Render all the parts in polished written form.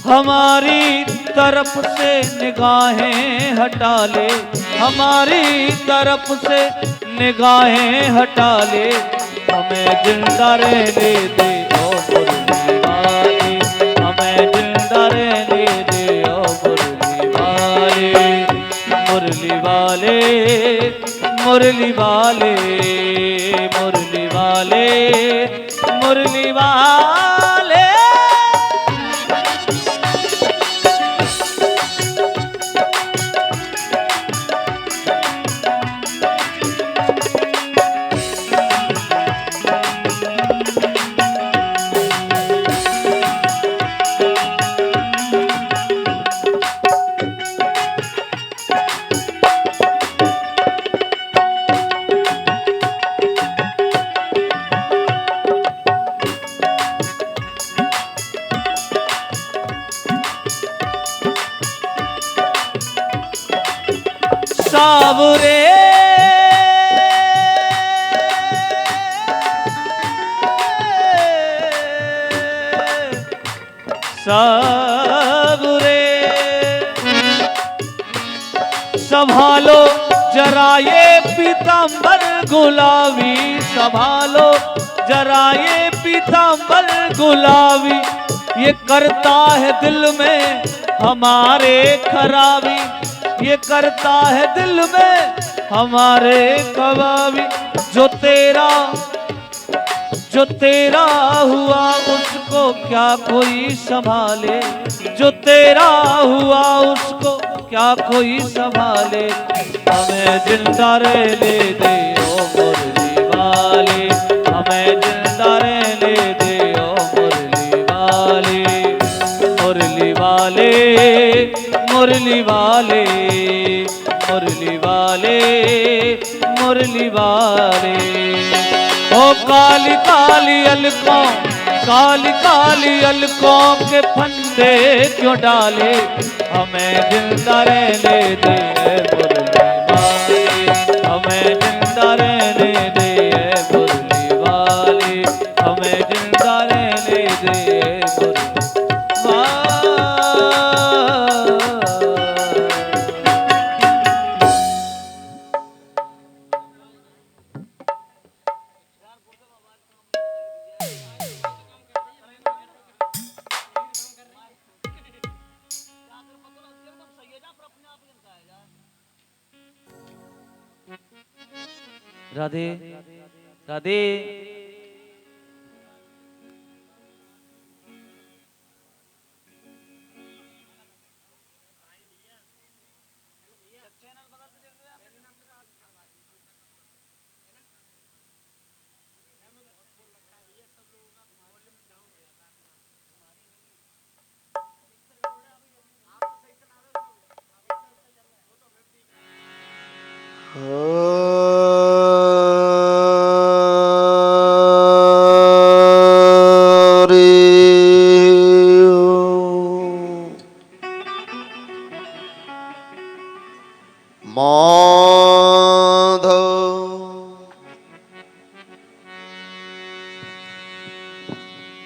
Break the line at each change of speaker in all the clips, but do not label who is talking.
हमारी तरफ से निगाहें हटा ले, हमारी तरफ से निगाहें हटा ले, हमें जिंदा रहने दे ओ मुरली वाले, हमें जिंदा रहने दे ओ मुरली वाले, मुरली वाले, मुरली वाले, मुरली वाले, मुरली वाले। सावरे सावरे संभालो जरा ये पीतांबर गुलाबी, संभालो जरा ये पीतांबर गुलाबी, ये करता है दिल में हमारे खराबी, ये करता है दिल में हमारे कबाबी। जो तेरा हुआ उसको क्या कोई संभाले, जो तेरा हुआ उसको क्या कोई संभाले, हमें जिंदा रहने दे ओ मुरली वाले, हमें जिंदा रहने दे ओ मुरली वाले, मुरली वाले, मुरली वाले, मुरली वाले, मुरली वाले। ओ काली काली अलकों, काली काली अलकों के फंदे क्यों डाले, हमें जिंदा रहने दे मुरली वाले, हमें जिंदा रहने दे मुरली वाले, हमें जिंदा रहने दे मुरली वाले। राधे राधे।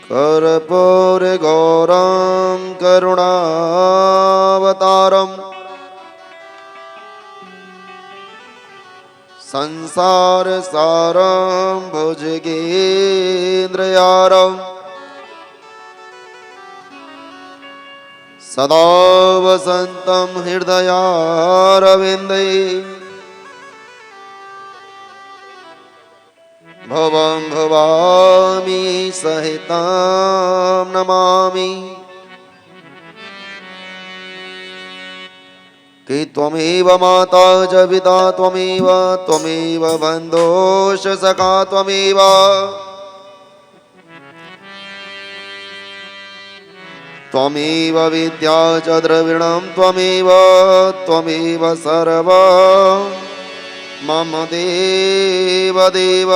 कर्पूर गौरं करुणावतारं संसार सारं भुजगेन्द्रयारं सदा वसन्तं हृदयारविन्दे भवं भवामि सहितं नमामि। कि त्वमेव माता च पिता त्वमेव, त्वमेव बन्धुश्च सखा त्वमेव, त्वमेव विद्या च द्रविणं त्वमेव, त्वमेव सर्वं मम देव देव।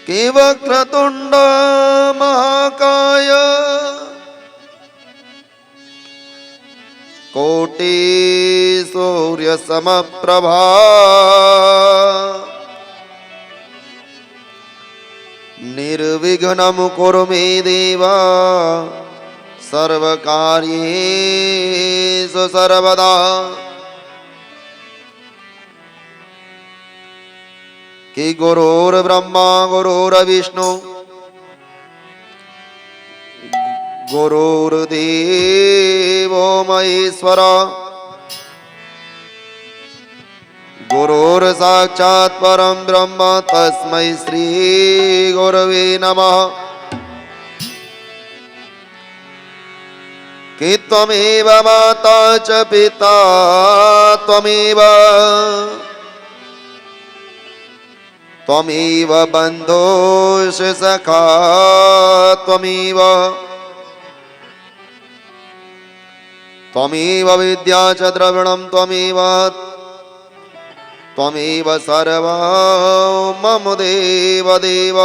कि वक्रतुण्ड महाकाय कोटि सूर्य समप्रभा निर्विघ्नं कुरु मे देव सर्वकार्येषु सर्वदा। कि गुरुर्ब्रह्मा गुरुर्विष्णु गुरुर्देवो महेश्वर गुरुर्साक्षात् परं ब्रह्म तस्मै श्री गुरवे नमः। कि त्वमेव माता च पिता त्वमेव त्वमेव बन्धुश्च सखा त्वमेव त्वमेव विद्या च द्रविणं त्वमेव त्वमेव सर्वं मम देव देव।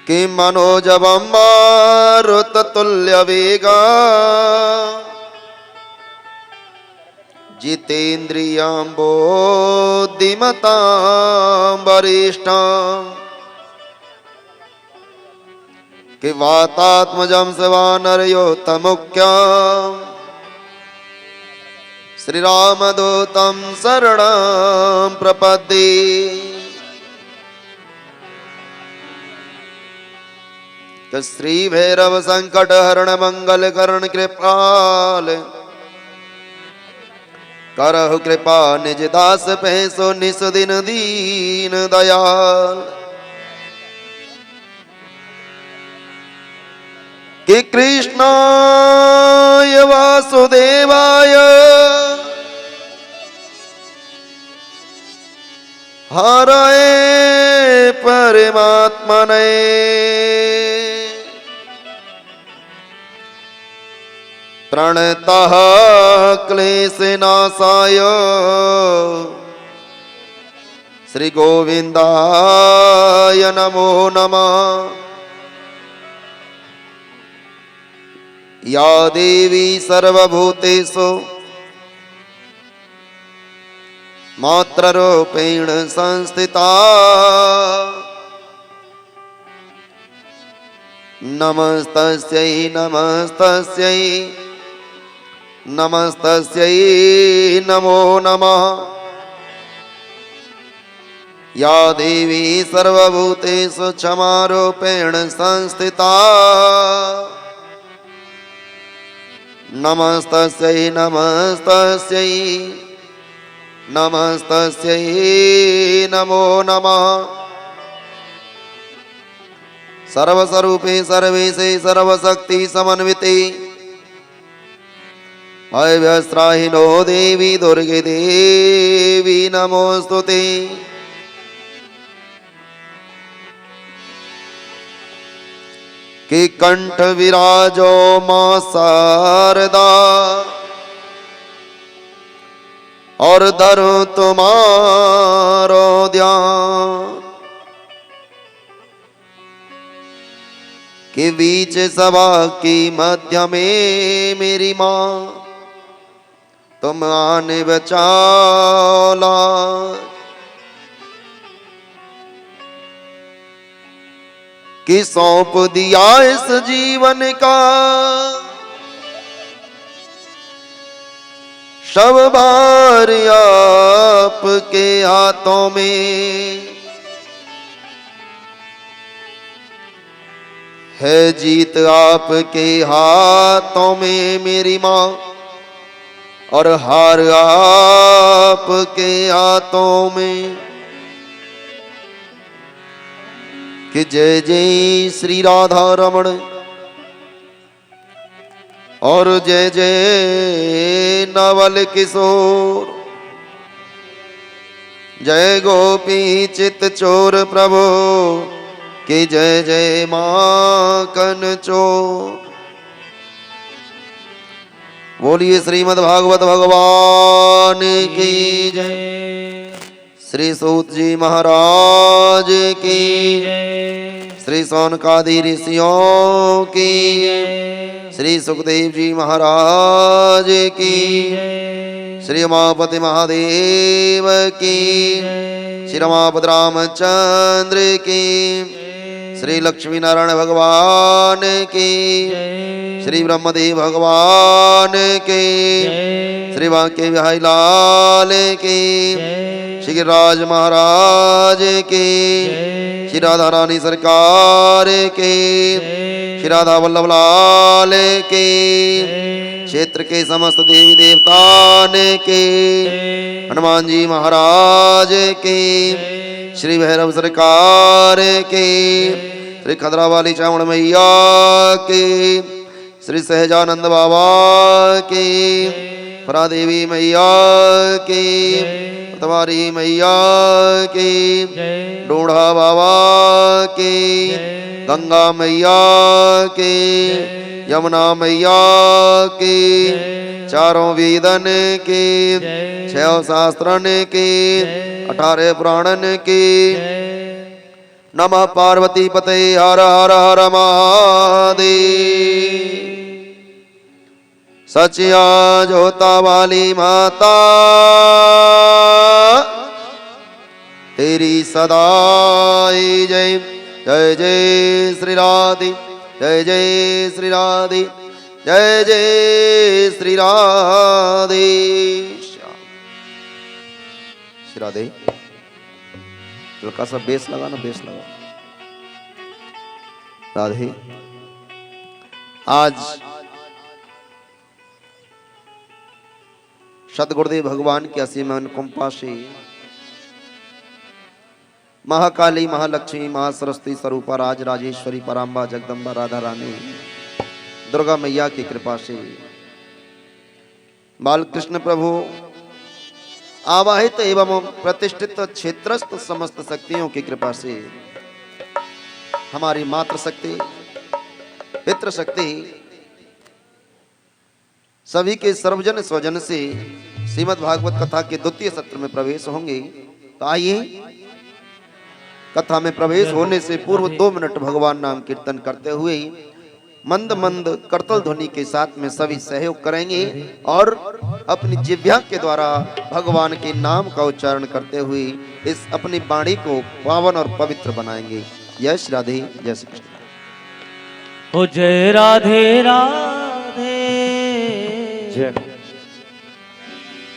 किं मनोजवं मारुततुल्यवेगा जितेन्द्रियं बुद्धिमतां वरिष्ठम्। कि वातात्मजं सवानरयोत्तमुख्यं श्रीरामदूतं शरणं प्रपद्ये। श्रीभैरव संकटहरण मंगलकरण कृपाल करहु कृपा निज दास पे सो निस दिन दीन दयाल। कि कृष्णाय वासुदेवाय हरये परमात्मने प्रणतः क्लेशनाशाय श्री गोविंदाय नमो नमः। या देवी सर्वभूतेषु मात्ररूपेण संस्थिता नमस्तस्यै नमस्तस्यै नमस्तस्यै नमो नमः। या देवी सर्वभूतेषु क्षमारूपेण संस्थिता नमस्तस्यै नमस्तस्यै नमस्तस्यै नमो नमः। सर्वस्वरूपे सर्वेशे सर्वशक्ति समन्विते भयव्यस्त्राहिनो देवी दुर्गे देवी नमोस्तुते। कि कंठ विराजो मां शारदा और धरो तुम्हारो ध्यान। कि बीच सभा की मध्य में मेरी माँ तुम आने बचाला। कि सौंप दिया इस जीवन का शव भार आपके हाथों में है। जीत आपके हाथों में मेरी माँ और हार आपके हाथों में। कि जय जय श्री राधा रमण और जय जय नवल किशोर। जय गोपी चित चोर प्रभु कि जय जय माखन चोर। बोलिए श्रीमद् भागवत भगवान की जय। श्री सूत जी महाराज की
जय
श्री सौनकादि ऋषियों की श्री सुखदेव जी महाराज की श्री उमापति महादेव की श्री रमापति रामचंद्र की श्री लक्ष्मी नारायण भगवान की श्री ब्रह्मदेव भगवान की श्री वाक्य विहारी लाल की श्री गिरिराज महाराज की श्री राधा रानी सरकार की श्री राधा वल्लभ लाल की क्षेत्र के समस्त देवी देवतान के हनुमान जी महाराज के श्री भैरव सरकार के श्री खदरा वाली चावड़ मैया के श्री सहजानंद बाबा के परा देवी मैया की तुम्हारी मैया की डोढ़ा बाबा की गंगा मैया की यमुना मैया की चारों वेदन की 6 शास्त्रन की 18 पुराणन की नमः पार्वती पते हर हर हर महादेव। सचिया जोता वाली माता तेरी सदाई जय जय जय श्री राधे जय जय श्री राधे जय जय श्री राधे। श्री राधे हल्का सा बेस लगा ना, बेस लगा। राधे आज सतगुरुदेव भगवान की असीम अनुकंपा से महाकाली महालक्ष्मी महासरस्वती स्वरूपा राज राजेश्वरी पराम्बा जगदम्बा राधा रानी दुर्गा मैया की कृपा से बालकृष्ण प्रभु आवाहित एवं प्रतिष्ठित क्षेत्रस्थ समस्त शक्तियों की कृपा से हमारी मातृ शक्ति पितृ शक्ति सभी के सर्वजन स्वजन से श्रीमद् भागवत कथा के द्वितीय सत्र में प्रवेश होंगे। तो आइए कथा में प्रवेश होने से पूर्व 2 मिनट भगवान नाम कीर्तन करते हुए मंद मंद करतल ध्वनि के साथ में सभी सहयोग करेंगे और अपनी जिह्वा के द्वारा भगवान के नाम का उच्चारण करते हुए इस अपनी वाणी को पावन और पवित्र बनाएंगे। जय श्री राधे जय श्री कृष्ण।
ओ जय राधे राधे
जय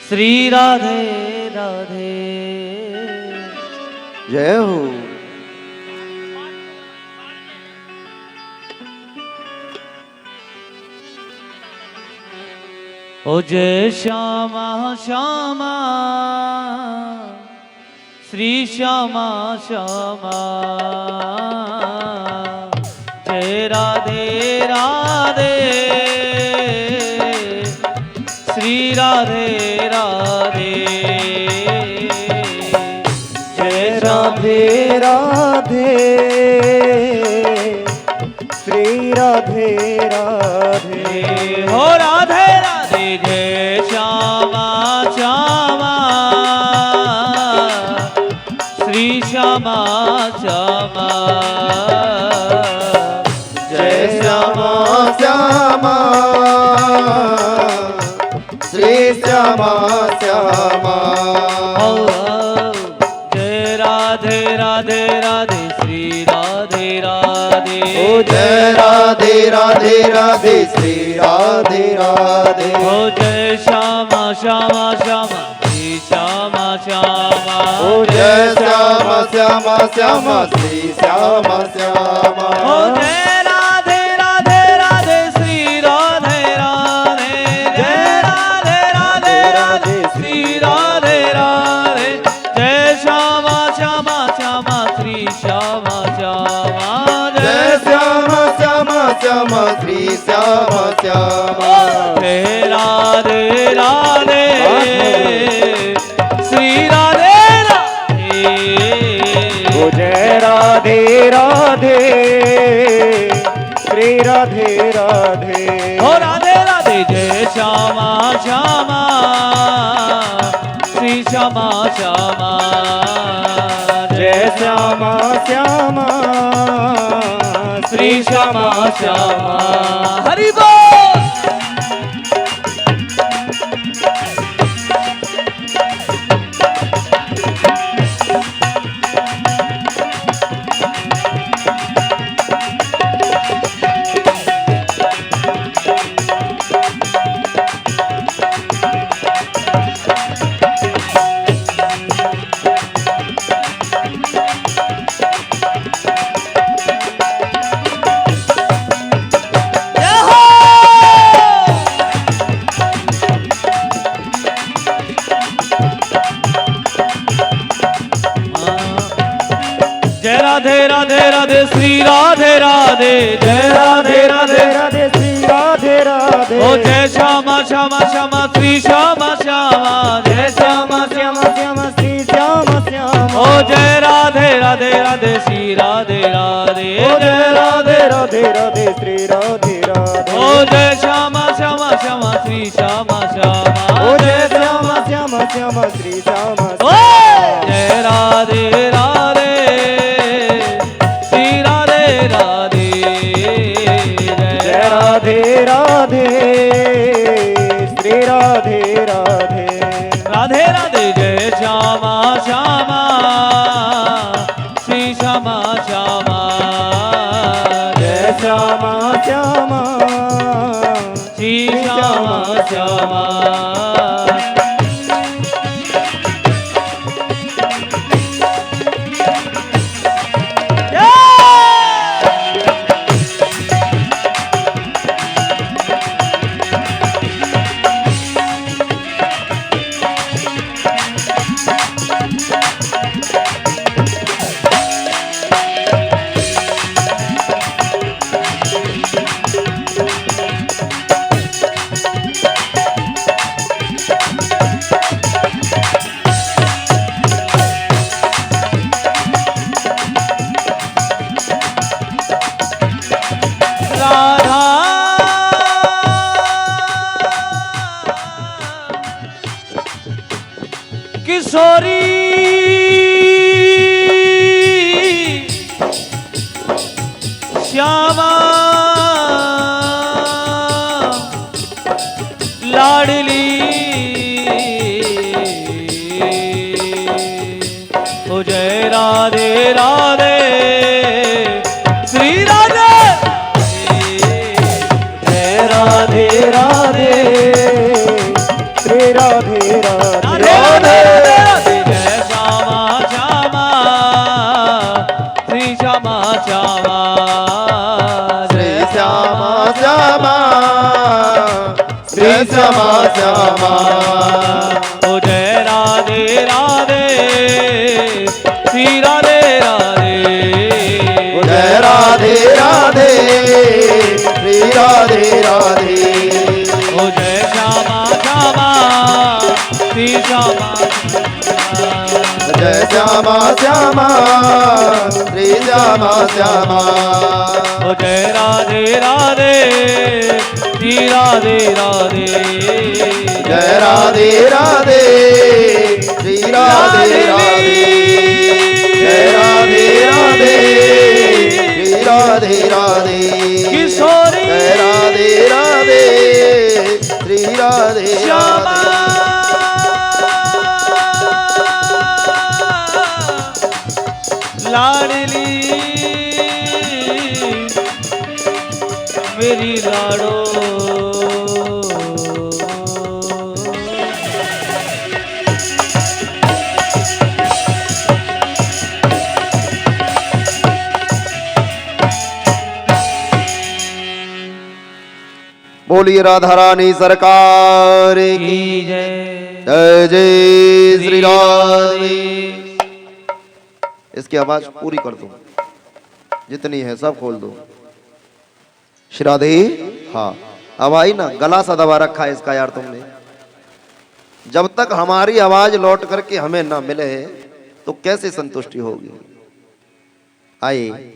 श्री राधे राधे
जय हो।
ओ जय श्यामा श्यामा श्री श्यामा श्यामा जय राधे राधे श्री राधे राधे जय
राधे राधे श्री राधे राधे
हो राधे राधे जय श्यामा श्यामा श्री श्यामा श्यामा
जय श्यामा श्यामा श्री श्यामा श्यामा
जय राधे राधे राधे श्री राधे राधे
ओ जय राधे राधे राधे श्री राधे राधे
ओ जय श्यामा श्यामा श्यामा श्री श्यामा श्यामा
ओ जय श्यामा श्यामा श्यामा श्री श्यामा श्यामा
ओ जय राधे राधे राधे श्री राधे राधे जय राधे राधे राधे श्री राधे राधे जय श्यामा श्यामा श्यामा श्री श्यामा श्यामा
जय श्यामा श्यामा श्यामा श्री श्यामा श्यामा
जय राधे राधे श्री राधे राधे
ओ जय राधे राधे श्री राधे राधे
हो राधे राधे जय श्यामा श्यामा श्री श्यामा श्यामा श्यामा हरि बोल। जय राधे राधे राधे श्री राधे राधे जय राधे राधे
राधे श्री राधे राधे
ओ जय श्यामा श्यामा श्यामा श्री श्यामा श्यामा जय श्यामा
श्याम श्याम श्री श्याम श्याम
ओ जय राधे राधे राधे श्री राधे राधे
ओ जय राधे राधे राधे श्री राधे राधे
ओ जय श्यामा श्यामा श्यामा श्री श्यामा श्यामा
ओ जय श्याम श्याम श्याम श्री श्याम
ओ जय राधे राधे श्री राधे राधे
जय राधे राधे श्री राधे राधे
राधे राधे जय श्यामा श्यामा श्री श्यामा श्यामा
जय श्यामा श्यामा
श्री श्यामा श्यामा राधा किशोरी श्यामा लाडली ओ जय राधे राधे श्री राधे
जय राधे राधे श्री राधे राधे
राधे राधे राधे जय श्यामा श्यामा श्री श्यामा श्यामा
श्री श्यामा श्यामा श्री श्यामा श्यामा
ओ जय राधे राधे श्री राधे राधे
ओ जय राधे राधे श्री राधे राधे
ओ जय श्यामा श्यामा श्री श्यामा
जय श्यामा श्यामा श्री श्यामा श्यामा
ओ जय राधे राधे श्री राधे राधे
जय राधे राधे श्री राधे राधे जय राधे राधे श्री राधे राधे
किशोरी
जय राधे राधे श्री राधे
श्यामा
राधे
लाडली मेरी लाडो
बोलिए राधा रानी सरकार की
की जय
जय जय श्री राधे। इसकी आवाज पूरी कर दो, जितनी है सब खोल दो। श्री राधे, हाँ अब आई ना, गला सा दबा रखा है इसका यार तुमने। जब तक हमारी आवाज लौट करके हमें ना मिले तो कैसे संतुष्टि होगी। आइए,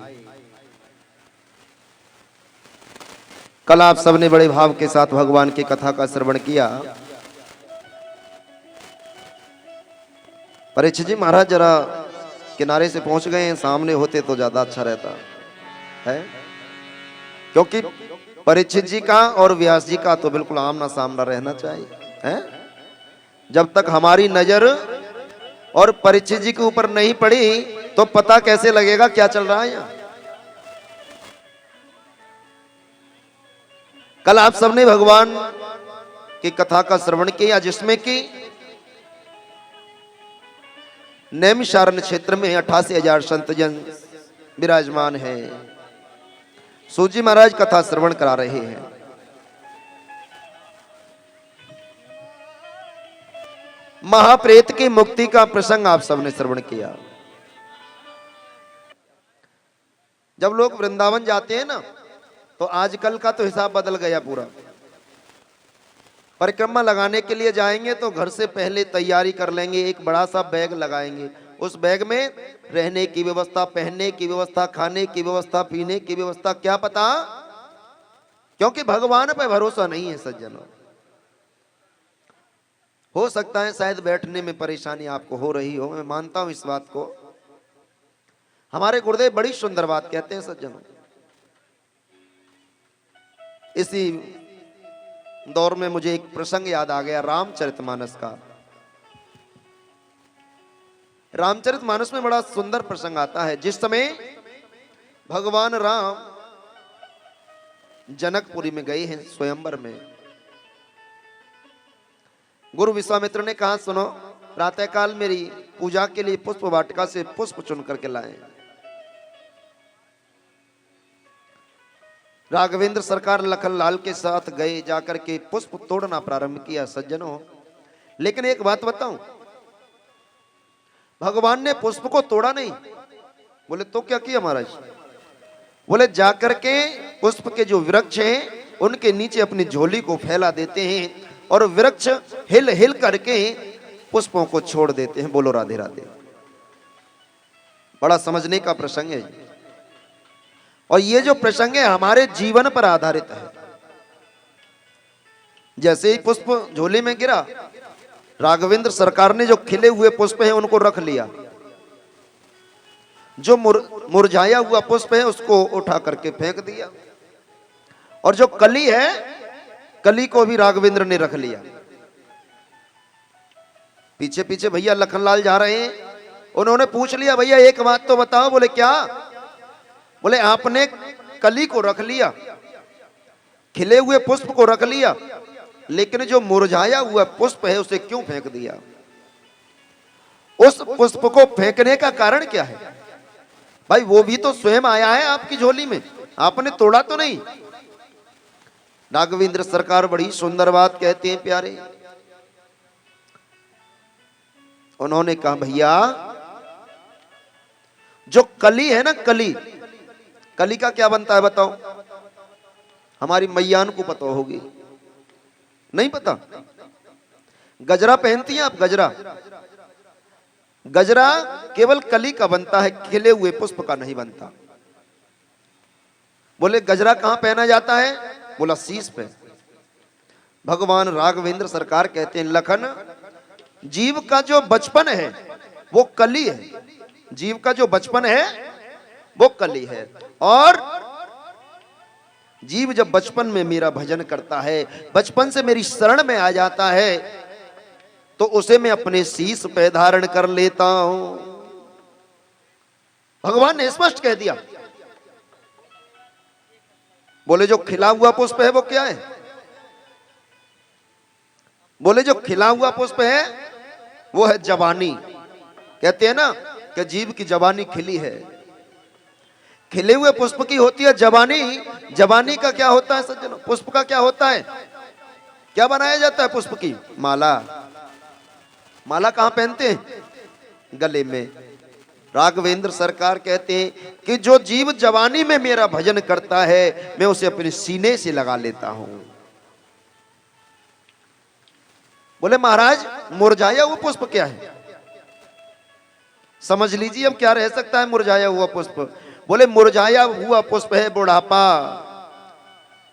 कल आप सबने बड़े भाव के साथ भगवान की कथा का श्रवण किया। परीक्षित जी महाराज जरा किनारे से पहुंच गए हैं, सामने होते तो ज्यादा अच्छा रहता है। क्योंकि परीक्षित जी का और व्यास जी का तो बिल्कुल आमना सामना रहना चाहिए है। जब तक हमारी नजर और परीक्षित जी के ऊपर नहीं पड़ी तो पता कैसे लगेगा क्या चल रहा है यहाँ। कल आप सबने भगवान की कथा का श्रवण किया, जिसमें कि नैमिषारण्य क्षेत्र में 88,000 संतजन विराजमान है। सूजी महाराज कथा श्रवण करा रहे हैं। महाप्रेत की मुक्ति का प्रसंग आप सबने श्रवण किया। जब लोग वृंदावन जाते हैं ना, तो आजकल का तो हिसाब बदल गया पूरा। परिक्रमा लगाने के लिए जाएंगे तो घर से पहले तैयारी कर लेंगे, एक बड़ा सा बैग लगाएंगे, उस बैग में रहने की व्यवस्था, पहनने की व्यवस्था, खाने की व्यवस्था, पीने की व्यवस्था, क्या पता, क्योंकि भगवान पे भरोसा नहीं है सज्जनों। हो सकता है शायद बैठने में परेशानी आपको हो रही हो, मैं मानता हूं इस बात को। हमारे गुरुदेव बड़ी सुंदर बात कहते हैं सज्जनों। इसी दौर में मुझे एक प्रसंग याद आ गया रामचरितमानस का। रामचरितमानस में बड़ा सुंदर प्रसंग आता है, जिस समय भगवान राम जनकपुरी में गए हैं स्वयंवर में। गुरु विश्वामित्र ने कहा, सुनो, प्रातःकाल मेरी पूजा के लिए पुष्प वाटिका से पुष्प चुन करके लाए। राघवेंद्र सरकार लखनलाल के साथ गए, जाकर के पुष्प तोड़ना प्रारंभ किया सज्जनों। लेकिन एक बात बताऊं, भगवान ने पुष्प को तोड़ा नहीं। बोले तो क्या किया महाराज? बोले जाकर के पुष्प के जो वृक्ष हैं उनके नीचे अपनी झोली को फैला देते हैं और वृक्ष हिल हिल करके पुष्पों को छोड़ देते हैं। बोलो राधे राधे। बड़ा समझने का प्रसंग है, और ये जो प्रसंग है हमारे जीवन पर आधारित है। जैसे ही पुष्प झोली में गिरा, राघवेंद्र सरकार ने जो खिले हुए पुष्प हैं उनको रख लिया, जो मुरझाया हुआ पुष्प है उसको उठा करके फेंक दिया, और जो कली है कली को भी राघवेंद्र ने रख लिया। पीछे पीछे भैया लखनलाल जा रहे हैं, उन्होंने पूछ लिया, भैया एक बात तो बताओ। बोले क्या? बोले आपने कली को रख लिया, खिले हुए पुष्प को रख लिया, लेकिन जो मुरझाया हुआ पुष्प है उसे क्यों फेंक दिया? उस पुष्प को फेंकने का कारण क्या है? भाई वो भी तो स्वयं आया है आपकी झोली में, आपने तोड़ा तो नहीं। राघवेंद्र सरकार बड़ी सुंदर बात कहते हैं प्यारे। उन्होंने कहा, भैया जो कली है ना, कली, कली का क्या बनता है बताओ? हमारी मैयान को पता होगी, नहीं पता? गजरा पहनती हैं आप? गजरा, गजरा केवल कली का बनता है, खिले हुए पुष्प का नहीं बनता। बोले गजरा कहां पहना जाता है? बोला शीश पे। भगवान राघवेंद्र सरकार कहते हैं, लखन, जीव का जो बचपन है वो कली है। जीव का जो बचपन है वो कली है, और जीव जब बचपन में मेरा भजन करता है, बचपन से मेरी शरण में आ जाता है, तो उसे मैं अपने शीश पे धारण कर लेता हूं। भगवान ने स्पष्ट कह दिया। बोले जो खिला हुआ पुष्प है वो क्या है? बोले जो खिला हुआ पुष्प है वो है जवानी। कहते हैं ना कि जीव की जवानी खिली है। खिले हुए पुष्प की होती है जवानी। जवानी का क्या होता है सज्जनों? पुष्प का क्या होता है? क्या बनाया जाता है पुष्प की? माला। माला कहां पहनते हैं? गले में। राघवेंद्र सरकार कहते हैं कि जो जीव जवानी में मेरा भजन करता है मैं उसे अपने सीने से लगा लेता हूं। बोले महाराज मुरझाया हुआ पुष्प क्या है? समझ लीजिए अब क्या रह सकता है मुरझाया हुआ पुष्प। बोले मुरझाया हुआ पुष्प है बुढ़ापा।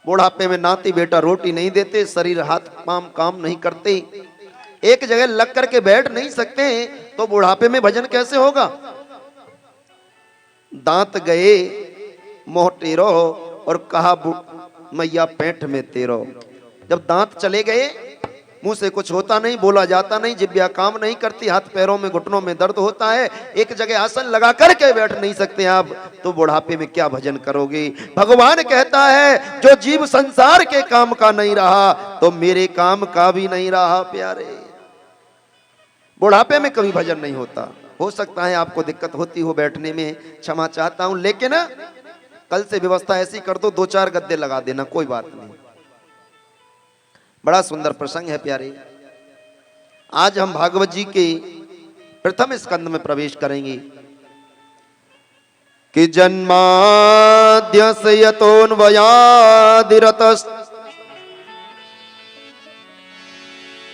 बुढ़ापे में नाती बेटा रोटी नहीं देते, शरीर हाथ पांव काम नहीं करते, एक जगह लग करके बैठ नहीं सकते, तो बुढ़ापे में भजन कैसे होगा? दांत गए मोह टेरो और कहा मैया पेट में तेरो। जब दांत चले गए, मुंह से कुछ होता नहीं, बोला जाता नहीं, जिब्या काम नहीं करती, हाथ पैरों में घुटनों में दर्द होता है, एक जगह आसन लगा करके बैठ नहीं सकते आप, तो बुढ़ापे में क्या भजन करोगे? भगवान कहता है जो जीव संसार के काम का नहीं रहा तो मेरे काम का भी नहीं रहा प्यारे। बुढ़ापे में कभी भजन नहीं होता। हो सकता है आपको दिक्कत होती हो बैठने में, क्षमा चाहता हूं, लेकिन कल से व्यवस्था ऐसी कर दो, 2-4 गद्दे लगा देना, कोई बात नहीं। बड़ा सुंदर प्रसंग है प्यारे। आज हम भागवत जी के प्रथम स्कंद में प्रवेश करेंगे कि जन्माद्यस्य यतोऽन्वयादिरतस्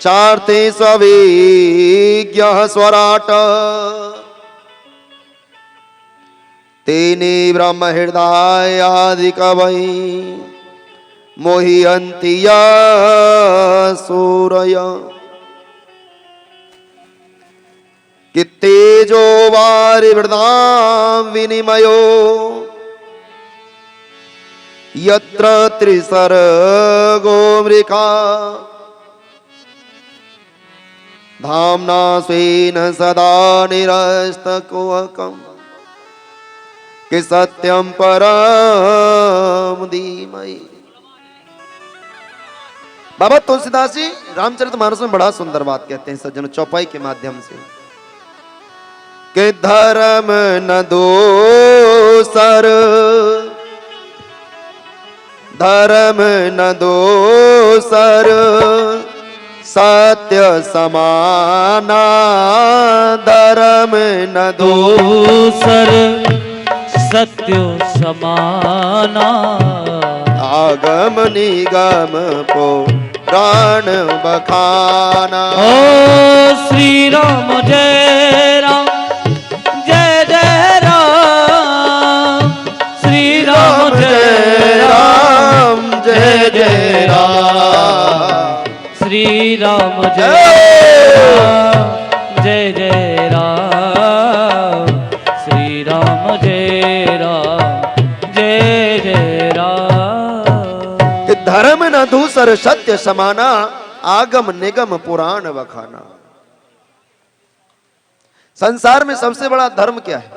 चार्ते स्वेज्ञः स्वराट तेने ब्रह्म हृदयादि कवै मोहियन्ति सूरय कि तेजो वारिवृदां विनिमयो यत्र त्रिसर्गो मृषा धाम्ना स्वेन सदा निरस्तकुहकम् कि सत्यं परम धीमहि। बाबा तुलसीदास जी रामचरितमानस में बड़ा सुंदर बात कहते हैं सज्जनों, चौपाई के माध्यम से, कि धर्म न दोसर, धर्म न दोसर सत्य समाना, धर्म न
दोसर सत्य समाना,
आगम निगम को प्राण बखाना।
ओ श्री राम जय राम जय जय राम, श्री राम जय राम
जय जय राम,
श्री राम जय राम जय जय राम, श्री राम जय राम जय जय राम।
कि धर्म न दूसर सत्य समाना, आगम निगम पुराण बखाना। संसार में सबसे बड़ा धर्म क्या है?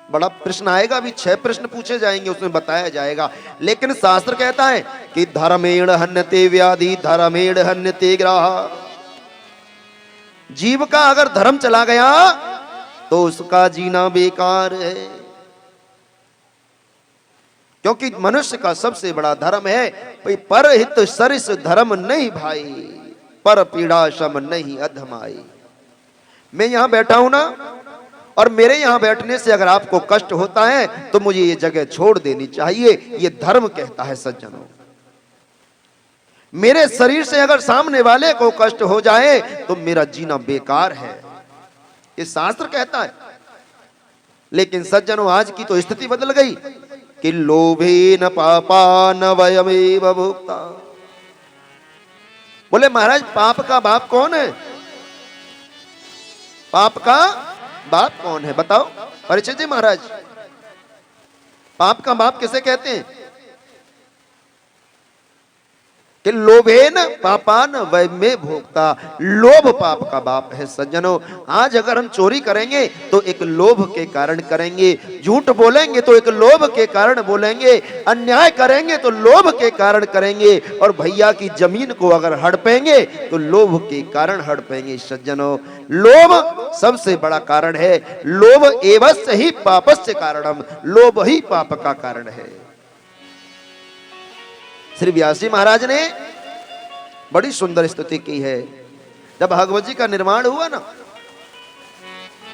बड़ा प्रश्न आएगा, अभी 6 प्रश्न पूछे जाएंगे, उसमें बताया जाएगा। लेकिन शास्त्र कहता है कि धर्मेण हन्यते व्याधि धर्मेण हन्यते ग्रह। जीव का अगर धर्म चला गया तो उसका जीना बेकार है, क्योंकि मनुष्य का सबसे बड़ा धर्म है भाई परहित सरिस धर्म नहीं भाई, पर पीड़ा शम नहीं अधमाई। मैं यहां बैठा हूं ना, और मेरे यहां बैठने से अगर आपको कष्ट होता है तो मुझे ये जगह छोड़ देनी चाहिए, ये धर्म कहता है सज्जनों। मेरे शरीर से अगर सामने वाले को कष्ट हो जाए तो मेरा जीना बेकार है, ये शास्त्र कहता है। लेकिन सज्जनों आज की तो स्थिति बदल गई कि लोभेन पापान वयमेव भुक्ता। बोले महाराज पाप का बाप कौन है? पाप का बाप कौन है बताओ परीक्षित जी महाराज। पाप का बाप किसे कहते हैं? कि लोभेन पापान वयमेव भोक्ता। लोभ पाप का बाप है सज्जनों। आज अगर हम चोरी करेंगे तो एक लोभ के कारण करेंगे, झूठ बोलेंगे तो एक लोभ के कारण बोलेंगे, अन्याय करेंगे तो लोभ के कारण करेंगे, और भैया की जमीन को अगर हड़पेंगे तो लोभ के कारण हड़पेंगे सज्जनों। लोभ सबसे बड़ा कारण है। लोभ एवस्य ही पापस्य कारणम, लोभ ही पाप का कारण है। श्री व्यास जी महाराज ने बड़ी सुंदर स्तुति की है। जब भागवत जी का निर्माण हुआ ना,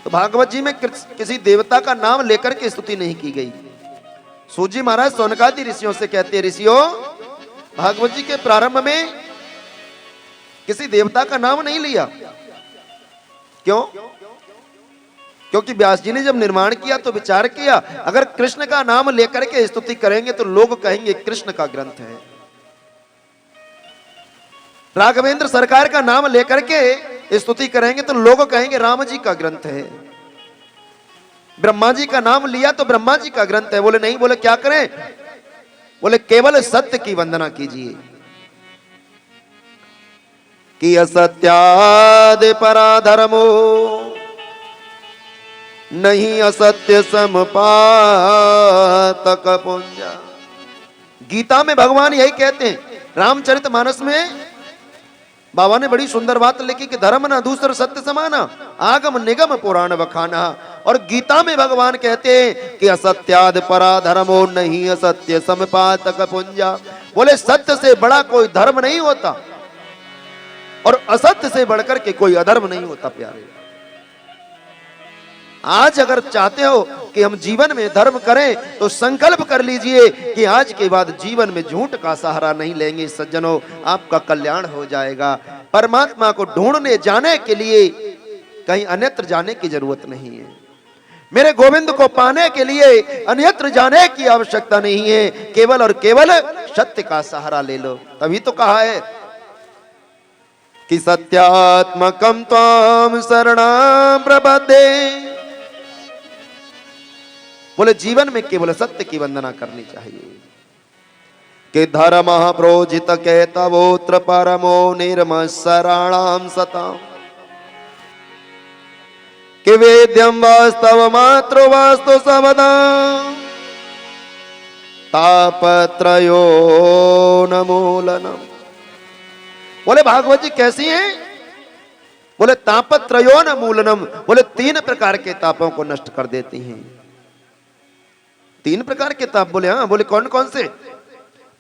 तो भागवत जी में किसी देवता का नाम लेकर के स्तुति नहीं की गई। सूत जी महाराज सौनकादि ऋषियों से कहते हैं, ऋषियों भागवत जी के प्रारंभ में किसी देवता का नाम नहीं लिया। क्यों? क्योंकि व्यास जी ने जब निर्माण किया तो विचार किया, अगर कृष्ण का नाम लेकर के स्तुति करेंगे तो लोग कहेंगे कृष्ण का ग्रंथ है। राघवेंद्र सरकार का नाम लेकर के स्तुति करेंगे तो लोग कहेंगे राम जी का ग्रंथ है। ब्रह्मा जी का नाम लिया तो ब्रह्मा जी का ग्रंथ है। बोले नहीं, बोले क्या करें? बोले केवल सत्य की वंदना कीजिए। कि असत्यादि पराधर्मो नहीं असत्य समपातक पुंजा। गीता में भगवान यही कहते हैं। रामचरितमानस में बाबा ने बड़ी सुंदर बात लिखी कि धर्म ना दूसर सत्य समाना, आगम निगम पुराण बखाना। और गीता में भगवान कहते हैं कि असत्याद परा धर्मो नहीं असत्य समपातक पुंजा। बोले सत्य से बड़ा कोई धर्म नहीं होता और असत्य से बढ़कर के कोई अधर्म नहीं होता। प्यारे, आज अगर चाहते हो कि हम जीवन में धर्म करें तो संकल्प कर लीजिए कि आज के बाद जीवन में झूठ का सहारा नहीं लेंगे। सज्जनों, आपका कल्याण हो जाएगा। परमात्मा को ढूंढने जाने के लिए कहीं अन्यत्र जाने की जरूरत नहीं है। मेरे गोविंद को पाने के लिए अन्यत्र जाने की आवश्यकता नहीं है। केवल और केवल सत्य का सहारा ले लो। तभी तो कहा है कि सत्यात्मकम त्वाम शरणं प्रपद्ये। बोले जीवन में केवल सत्य की वंदना करनी चाहिए। कि धर्म प्रोजित के तवोत्र परमो निर्मशराणाम सताम। कि वेद्यम वास्तव मात्र वास्तु समदा तापत्रयो नमूलनम। बोले भागवत जी कैसी हैं? बोले तापत्रयो नमूलनम। बोले 3 प्रकार के तापों को नष्ट कर देती हैं। 3 प्रकार के ताप। बोले हाँ। बोले कौन कौन से?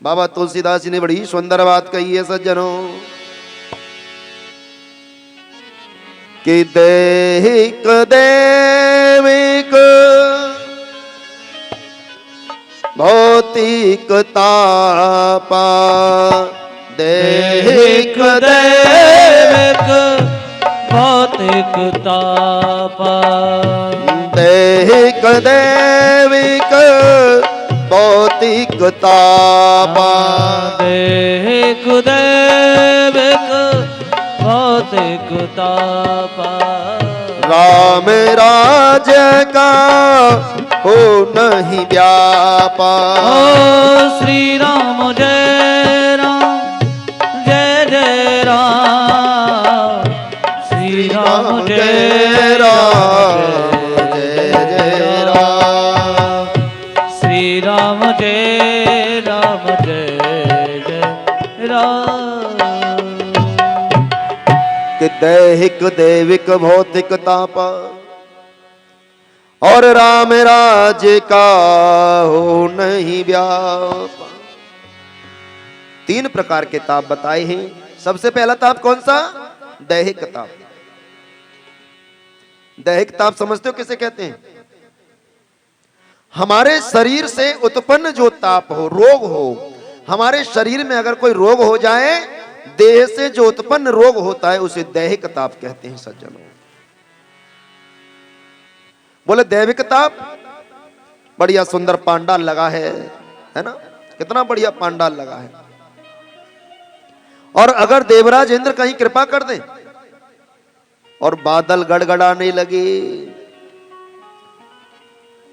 बाबा तुलसीदास जी ने बड़ी सुंदर बात कही है सज्जनों कि दैहिक दैविक भौतिक तापा। दैहिक
दैविक भौतिक तापा।
दैहिक दैविक भौतिक तापा।
दैहिक दैविक भौतिक तापा।
राम राज्य का हो नहीं व्यापा।
ओ श्री राम जय राम जय जय राम। श्री राम जय राम
जय जय राम।
श्री राम जय राम जय जय राम।
कि दैहिक दैविक भौतिक तापा और राम राज्य का हो नहीं व्यापा। 3 प्रकार के ताप बताए हैं। सबसे पहला ताप कौन सा? दैहिक ताप। दैहिक ताप समझते हो किसे कहते हैं? हमारे शरीर से उत्पन्न जो ताप हो, रोग हो। हमारे शरीर में अगर कोई रोग हो जाए, देह से जो उत्पन्न रोग होता है उसे दैहिक ताप कहते हैं सज्जनों। बोले दैविक ताप, बढ़िया सुंदर पांडाल लगा है ना? कितना बढ़िया पांडाल लगा है। और अगर देवराज इंद्र कहीं कृपा कर दे और बादल गड़गड़ाने लगे,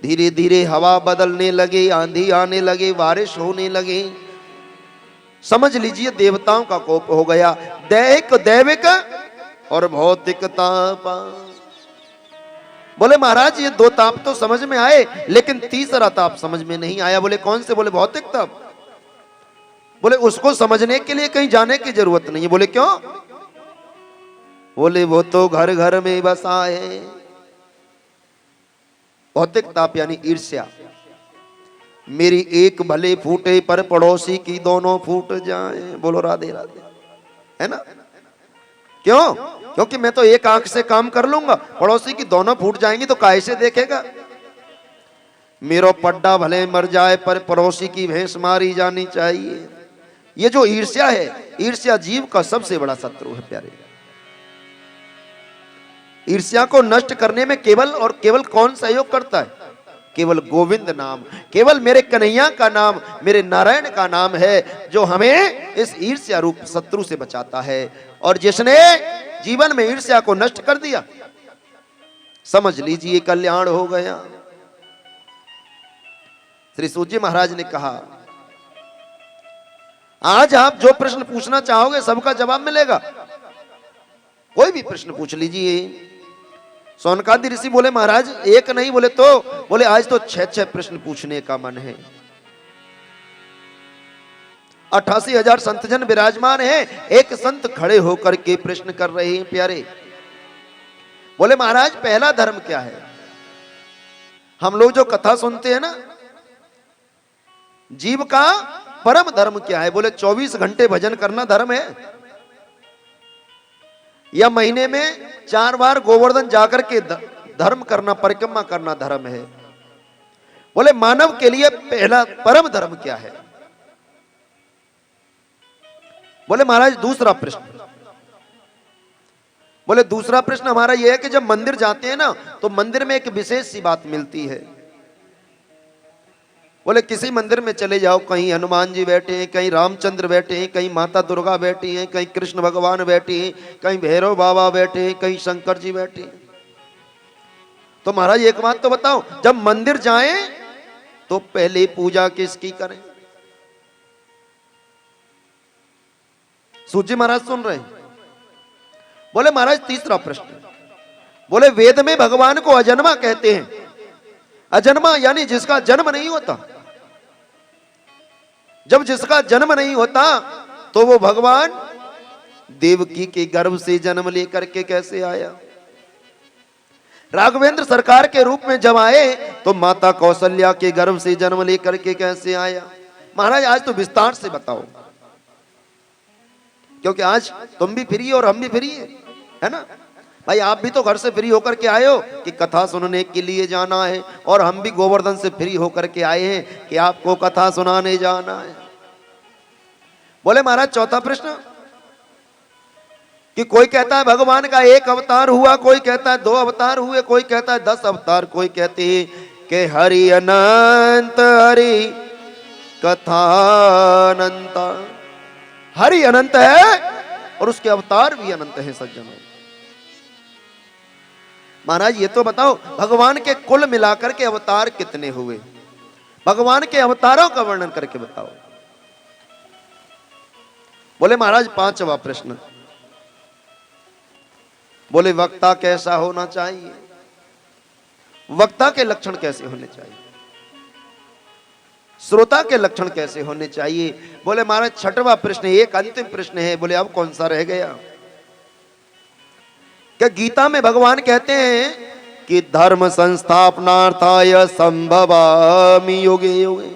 धीरे धीरे हवा बदलने लगे, आंधी आने लगे, बारिश होने लगे, समझ लीजिए देवताओं का कोप हो गया। दैहिक दैविक और भौतिक ताप। बोले महाराज ये 2 ताप तो समझ में आए, लेकिन तीसरा ताप समझ में नहीं आया। बोले कौन से? बोले भौतिक ताप। बोले उसको समझने के लिए कहीं जाने की जरूरत नहीं है। बोले क्यों? बोले वो तो घर घर में बसा है। भौतिक ताप यानी ईर्ष्या। मेरी एक भले फूटे पर पड़ोसी की दोनों फूट जाएं। बोलो राधे राधे, है ना? क्यों? क्योंकि मैं तो एक आंख से काम कर लूंगा, पड़ोसी की दोनों फूट जाएंगी तो कैसे देखेगा? मेरो पड्डा भले मर जाए पर पड़ोसी की भैंस मारी जानी चाहिए। ये जो ईर्ष्या है, ईर्ष्या जीव का सबसे बड़ा शत्रु है प्यारे। ईर्ष्या को नष्ट करने में केवल और केवल कौन सहयोग करता है? केवल गोविंद नाम, केवल मेरे कन्हैया का नाम, मेरे नारायण का नाम है जो हमें इस ईर्ष्या रूप शत्रु से बचाता है। और जिसने जीवन में ईर्ष्या को नष्ट कर दिया, समझ लीजिए कल्याण हो गया। श्री सूत जी महाराज ने कहा, आज आप जो प्रश्न पूछना चाहोगे सबका जवाब मिलेगा, कोई भी प्रश्न पूछ लीजिए। सोनकादि ऋषि बोले, महाराज एक नहीं, बोले तो, बोले आज तो 6 प्रश्न पूछने का मन है। 88,000 संतजन विराजमान हैं, एक संत खड़े होकर के प्रश्न कर रहे हैं प्यारे। बोले महाराज पहला धर्म क्या है? हम लोग जो कथा सुनते हैं ना, जीव का परम धर्म क्या है? बोले 24 घंटे भजन करना धर्म है, या महीने में 4 बार गोवर्धन जाकर के धर्म करना, परिक्रमा करना धर्म है। बोले मानव के लिए पहला परम धर्म क्या है? बोले महाराज दूसरा प्रश्न। बोले दूसरा प्रश्न हमारा यह है कि जब मंदिर जाते हैं ना, तो मंदिर में एक विशेष सी बात मिलती है। बोले किसी मंदिर में चले जाओ, कहीं हनुमान जी बैठे हैं, कहीं रामचंद्र बैठे हैं, कहीं माता दुर्गा बैठी हैं, कहीं कृष्ण भगवान बैठे हैं, कहीं भैरव बाबा बैठे हैं, कहीं शंकर जी बैठे हैं। तो महाराज एक बात तो बताओ, जब मंदिर जाएं तो पहले पूजा किसकी करें? सूत जी महाराज सुन रहे हैं? बोले महाराज तीसरा प्रश्न। बोले वेद में भगवान को अजन्मा कहते हैं। अजन्मा यानी जिसका जन्म नहीं होता। जब जिसका जन्म नहीं होता तो वो भगवान देवकी के गर्भ से जन्म लेकर के कैसे आया? राघवेंद्र सरकार के रूप में जब आए तो माता कौशल्या के गर्भ से जन्म लेकर के कैसे आया? महाराज आज तो विस्तार से बताओ, क्योंकि आज तुम भी फ्री और हम भी फ्री है ना भाई। आप भी तो घर से फ्री होकर के आए हो कि कथा सुनने के लिए जाना है, और हम भी गोवर्धन से फ्री होकर के आए हैं कि आपको कथा सुनाने जाना है। बोले महाराज चौथा प्रश्न, कि कोई कहता है भगवान का 1 अवतार हुआ, कोई कहता है 2 अवतार हुए, कोई कहता है 10 अवतार, कोई कहते हैं कि हरि अनंत हरि कथा अनंत। हरि अनंत है और उसके अवतार भी अनंत है सज्जनों। महाराज ये तो बताओ भगवान के कुल मिलाकर के अवतार कितने हुए? भगवान के अवतारों का वर्णन करके बताओ। बोले महाराज पांचवा प्रश्न। बोले वक्ता कैसा होना चाहिए? वक्ता के लक्षण कैसे होने चाहिए? श्रोता के लक्षण कैसे होने चाहिए? बोले महाराज छठवां प्रश्न, एक अंतिम प्रश्न है। बोले अब कौन सा रह गया? क्या गीता में भगवान कहते हैं कि धर्म संस्थापनार्थाय संभवामि युगे युगे।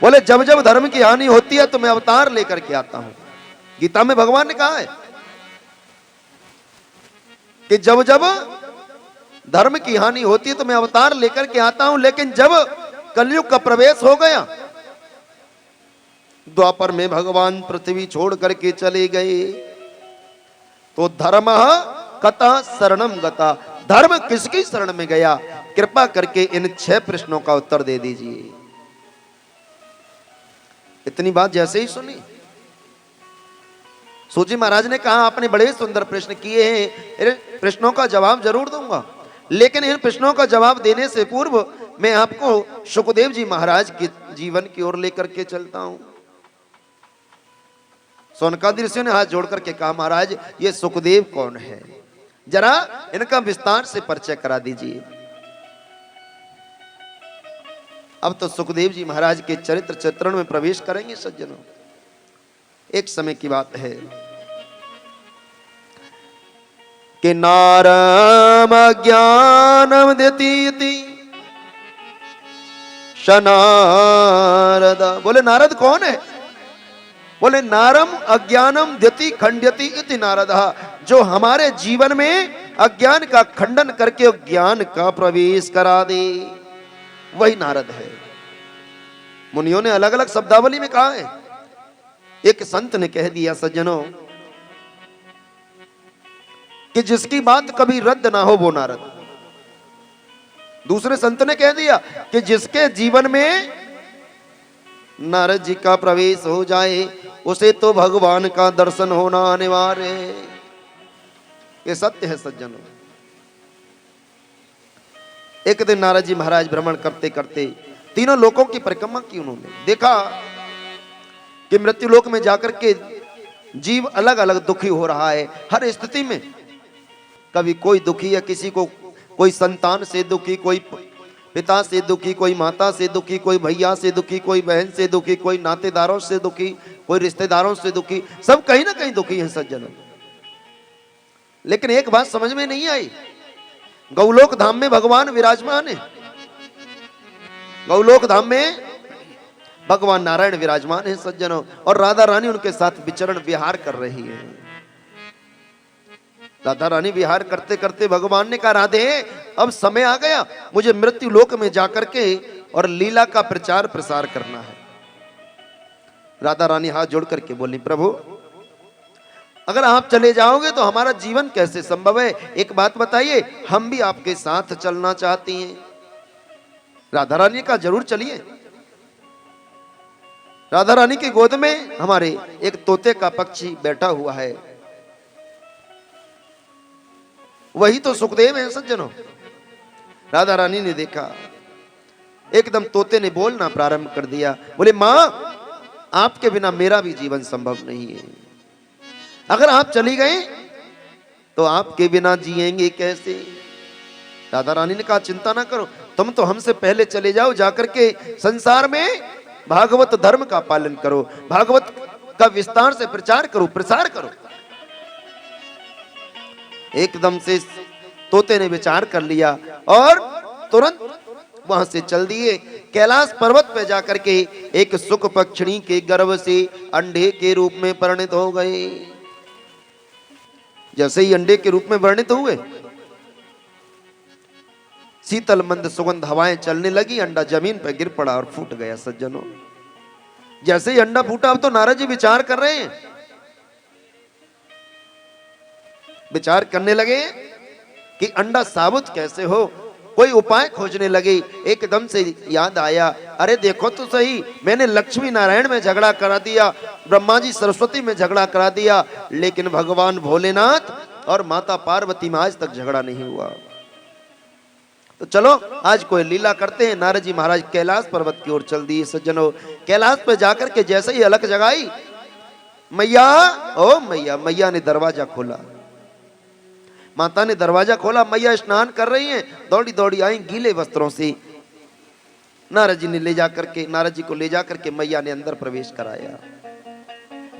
बोले जब जब धर्म की हानि होती है तो मैं अवतार लेकर के आता हूं। गीता में भगवान ने कहा है कि जब जब धर्म की हानि होती है तो मैं अवतार लेकर के आता हूं। लेकिन जब कलयुग का प्रवेश हो गया, द्वापर में भगवान पृथ्वी छोड़ करके चले गए, तो धर्म कथा शरणम गता। धर्म किसकी शरण में गया? कृपा करके इन 6 प्रश्नों का उत्तर दे दीजिए। इतनी बात जैसे ही सुनी, सूत जी महाराज ने कहा आपने बड़े सुंदर प्रश्न किए हैं, इन प्रश्नों का जवाब जरूर दूंगा, लेकिन इन प्रश्नों का जवाब देने से पूर्व मैं आपको सुखदेव जी महाराज के जीवन की ओर लेकर के चलता हूं। सोनकादि ऋषियों ने हाथ जोड़ करके कहा महाराज ये सुखदेव कौन है? जरा इनका विस्तार से परिचय करा दीजिए। अब तो सुखदेव जी महाराज के चरित्र चित्रण में प्रवेश करेंगे सज्जनों। एक समय की बात है कि नारम ज्ञानम देती शनारद। बोले नारद कौन है? बोले नारम अज्ञानम द्यति खंड्यति इति नारद। जो हमारे जीवन में अज्ञान का खंडन करके ज्ञान का प्रवेश करा दे, वही नारद है। मुनियों ने अलग अलग शब्दावली में कहा है। एक संत ने कह दिया सज्जनों कि जिसकी बात कभी रद्द ना हो वो नारद। दूसरे संत ने कह दिया कि जिसके जीवन में नारद जी का प्रवेश हो जाए उसे तो भगवान का दर्शन होना अनिवार्य है। ये सत्य है सज्जनों। एक दिन नारद जी महाराज भ्रमण करते करते तीनों लोकों की परिक्रमा की। उन्होंने देखा कि मृत्यु लोक में जाकर के जीव अलग अलग दुखी हो रहा है हर स्थिति में। कभी कोई दुखी है, किसी को कोई संतान से दुखी, कोई पिता से दुखी, कोई माता से दुखी, कोई भैया से दुखी, कोई बहन से दुखी, कोई नातेदारों से दुखी, कोई रिश्तेदारों से दुखी, सब कहीं ना कहीं दुखी हैं सज्जनों। लेकिन एक बात समझ में नहीं आई, गौलोक धाम में भगवान विराजमान है। गौलोक धाम में भगवान नारायण विराजमान है सज्जनों, और राधा रानी उनके साथ विचरण विहार कर रही है। राधा रानी विहार करते करते भगवान ने कहा, राधे अब समय आ गया, मुझे मृत्यु लोक में जाकर के और लीला का प्रचार प्रसार करना है। राधा रानी हाथ जोड़ करके बोली, प्रभु अगर आप चले जाओगे तो हमारा जीवन कैसे संभव है? एक बात बताइए, हम भी आपके साथ चलना चाहती हैं। राधा रानी का जरूर चलिए। राधा रानी की गोद में हमारे एक तोते का पक्षी बैठा हुआ है, वही तो सुखदेव है सज्जनों। राधा रानी ने देखा, एकदम तोते ने बोलना प्रारंभ कर दिया, बोले मां आपके बिना मेरा भी जीवन संभव नहीं है। अगर आप चली गए तो आपके बिना जिएंगे कैसे? राधा रानी ने कहा, चिंता ना करो, तुम तो हमसे पहले चले जाओ, जाकर के संसार में भागवत धर्म का पालन करो, भागवत का विस्तार से प्रचार करो, प्रसार करो। एकदम से तोते ने विचार कर लिया और तुरंत वहां से चल दिए। कैलाश पर्वत पे जाकर के एक सुख पक्षिणी के गर्भ से अंडे के रूप में परिणत हो गए। जैसे ही अंडे के रूप में वर्णित हुए, शीतल मंद सुगंध हवाएं चलने लगी, अंडा जमीन पर गिर पड़ा और फूट गया सज्जनों। जैसे ही अंडा फूटा, अब तो नारद जी विचार कर रहे हैं, विचार करने लगे कि अंडा साबुत कैसे हो, कोई उपाय खोजने लगे। एकदम से याद आया, अरे देखो तो सही, मैंने लक्ष्मी नारायण में झगड़ा करा दिया, ब्रह्मा जी सरस्वती में झगड़ा करा दिया, लेकिन भगवान भोलेनाथ और माता पार्वती में आज तक झगड़ा नहीं हुआ। तो चलो आज कोई लीला करते हैं। नारद जी महाराज कैलाश पर्वत की ओर चल दिए सज्जनों। कैलाश पर जाकर के जैसे ही अलख जगाई, मैया ओ मैया, मैया ने दरवाजा खोला। माता ने दरवाजा खोला, मैया स्नान कर रही हैं, दौड़ी दौड़ी आई गीले वस्त्रों से। नारद जी ने ले जाकर के, नारद जी को ले जाकर के मैया ने अंदर प्रवेश कराया।